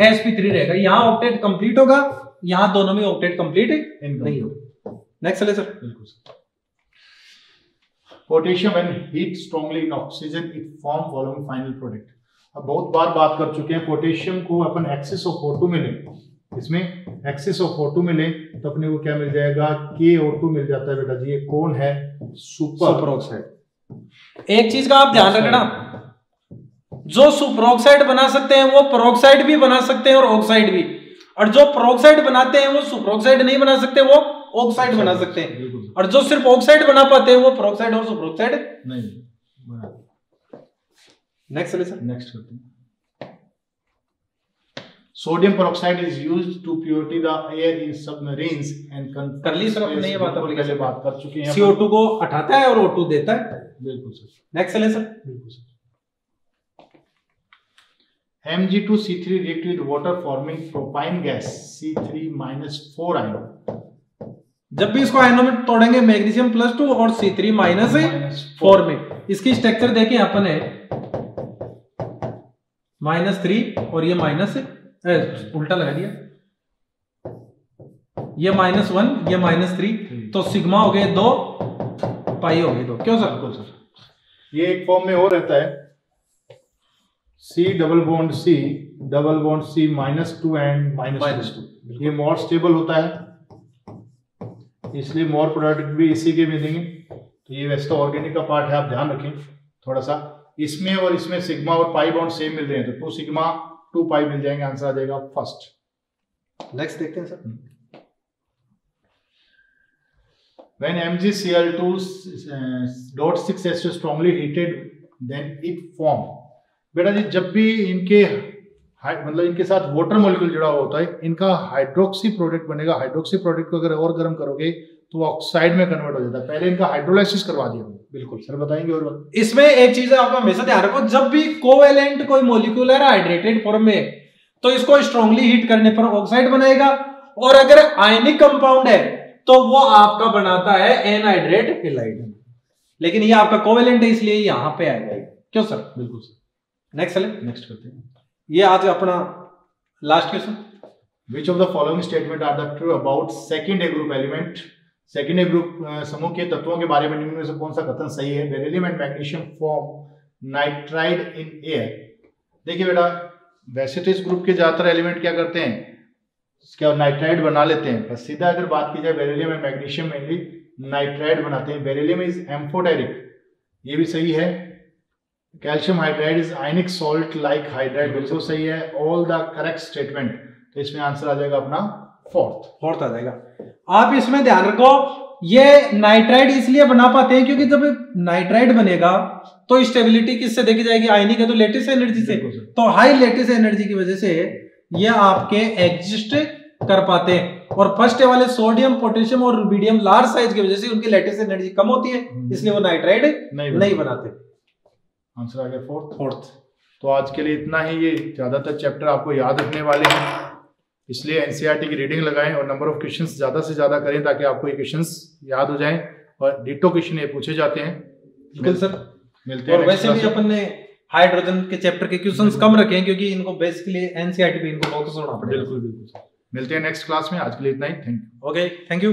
sp3 रहेगा। यहाँ ऑक्टेट कंप्लीट होगा, यहाँ दोनों में ऑक्टेट कंप्लीट नहीं होगा। नेक्स्ट चले सर। बिल्कुल। Potassium when heat strongly in oxygen it form following final product. अब बहुत बार बात कर चुके हैं, पोटेशियम को अपन एक्सेस ऑफ O2 मिले, इसमें एक्सेस ऑफ O2 मिले तो अपने को क्या मिल जाएगा? KO2 मिल जाता है। बेटा जी ये कौन है? Super oxide. एक चीज का आप ध्यान रखना, जो सुपर ऑक्साइड बना सकते हैं वो पेरोक्साइड भी बना सकते हैं और ऑक्साइड भी, और जो पेरोक्साइड बनाते हैं वो सुपर ऑक्साइड नहीं बना सकते, वो ऑक्साइड बना सकते हैं, और जो सिर्फ ऑक्साइड बना पाते हैं वो पेरोक्साइड और सुपर ऑक्साइड नहीं। नेक्स्ट चलिए सर। नेक्स्ट करते हैं। Sodium peroxide is used to purity the air in submarines and कर ली सर अपने, ये बात पहले बात कर चुके हैं। CO2 को हटाता है और O2 देता है। बिल्कुल सर। नेक्स्ट चलिए सर। बिल्कुल sir. Mg2C3 react with water forming propine gas C3-4 ion। जब भी इसको आयनों में तोड़ेंगे मैग्नीशियम +2 और C3-4 में, इसकी स्ट्रक्चर देखें अपन है -3 और ये उल्टा लगा दिया, ये -1 ये -3, तो सिग्मा हो गए 2, पाई हो गए 2। क्यों सर? ये एक फॉर्म में और रहता है C double bond C -2 and -2। ये मोर स्टेबल होता है, इसलिए मोर प्रोडक्ट भी इसी के मिलेंगे। तो ये वैसे तो ऑर्गेनिक का पार्ट है, आप ध्यान रखें थोड़ा सा। इसमें और इसमें सिग्मा और पाई बॉन्ड सेम मिल रहे हैं, तो 2 सिग्मा 2 पाई मिल जाएंगे। आंसर आ जाएगा फर्स्ट। नेक्स्ट देखते हैं sir. When MgCl2.6H2 strongly heated then it form। बेटा जी जब भी इनके मतलब इनके साथ वाटर मॉलिक्यूल जुड़ा हुआ होता है, इनका हाइड्रोक्सी प्रोडक्ट बनेगा। हाइड्रोक्सी प्रोडक्ट को अगर और गर्म करोगे तो ऑक्साइड में कन्वर्ट हो जाता है। पहले इनका हाइड्रोलाइसिस करवा दिया। बिल्कुल सर, बताएंगे। और इसमें एक चीज है, आप हमेशा ध्यान रखो, जब भी कोवेलेंट कोई मॉलिक्यूल है हाइड्रेटेड फॉर्म में, तो इसको स्ट्रांगली हीट करने पर ऑक्साइड बनाएगा, और अगर आयनिक कंपाउंड है तो वो आपका बनाता है एनहाइड्रेट हैलाइड। लेकिन ये आपका कोवेलेंट है, इसलिए यहां पे आएगा। क्यों सर? बिल्कुल सर। नेक्स्ट चले, नेक्स्ट करते हैं। ये आज अपना last question. Which of the following statement are the true about second A group element? Second A group समूह के तत्वों के बारे में निम्न में से कौन सा कथन सही है? Beryllium and magnesium form nitride in air. देखिए बेटा, वैसे तो इस ग्रुप के ज्यादातर एलिमेंट क्या करते हैं, क्या नाइट्राइड बना लेते हैं, बस सीधा अगर बात की जाए beryllium and magnesium mainly nitride बनाते हैं। बेरिलियम इज एम्फोटेरिक, ये भी सही है। Calcium hydride is ionic salt like hydride, बिल्कुल सही है। All the correct statement. तो इसमें आंसर आ जाएगा अपना फोर्थ आ जाएगा। आप इसमें ध्यान रखो, ये नाइट्राइड इसलिए बना पाते हैं क्योंकि जब नाइट्राइड बनेगा तो स्टेबिलिटी किससे देखी जाएगी? आयनिक है तो लेटिस एनर्जी से। तो हाई लेटिस एनर्जी की वजह से ये आपके एग्जिस्ट कर पाते हैं। और फर्स्ट वाले सोडियम, पोटेशियम और रुबिडियम लार्ज साइज की वजह से उनकी लेटिस एनर्जी कम होती है, इसलिए वो नाइट्राइड नहीं बनाते। आंसर आ गया फोर्थ। तो आज के लिए इतना ही। ये ज्यादातर चैप्टर आपको याद रखने वाले हैं, इसलिए एनसीईआरटी की रीडिंग लगाएं और नंबर ऑफ क्वेश्चंस ज्यादा से ज्यादा करें ताकि आपको ये क्वेश्चंस याद हो जाएं। और डिटो क्वेश्चन ये पूछे जाते हैं। बिल्कुल सर, मिलते हैं। और वैसे भी अपन ने हाइड्रोजन के चैप्टर के क्वेश्चंस कम रखे हैं क्योंकि इनको बेसिकली एनसीईआरटी पे इनको फोकस होना पड़ेगा। बिल्कुल। मिलते हैं नेक्स्ट क्लास में। आज के लिए इतना ही। Thank you. Okay, thank you.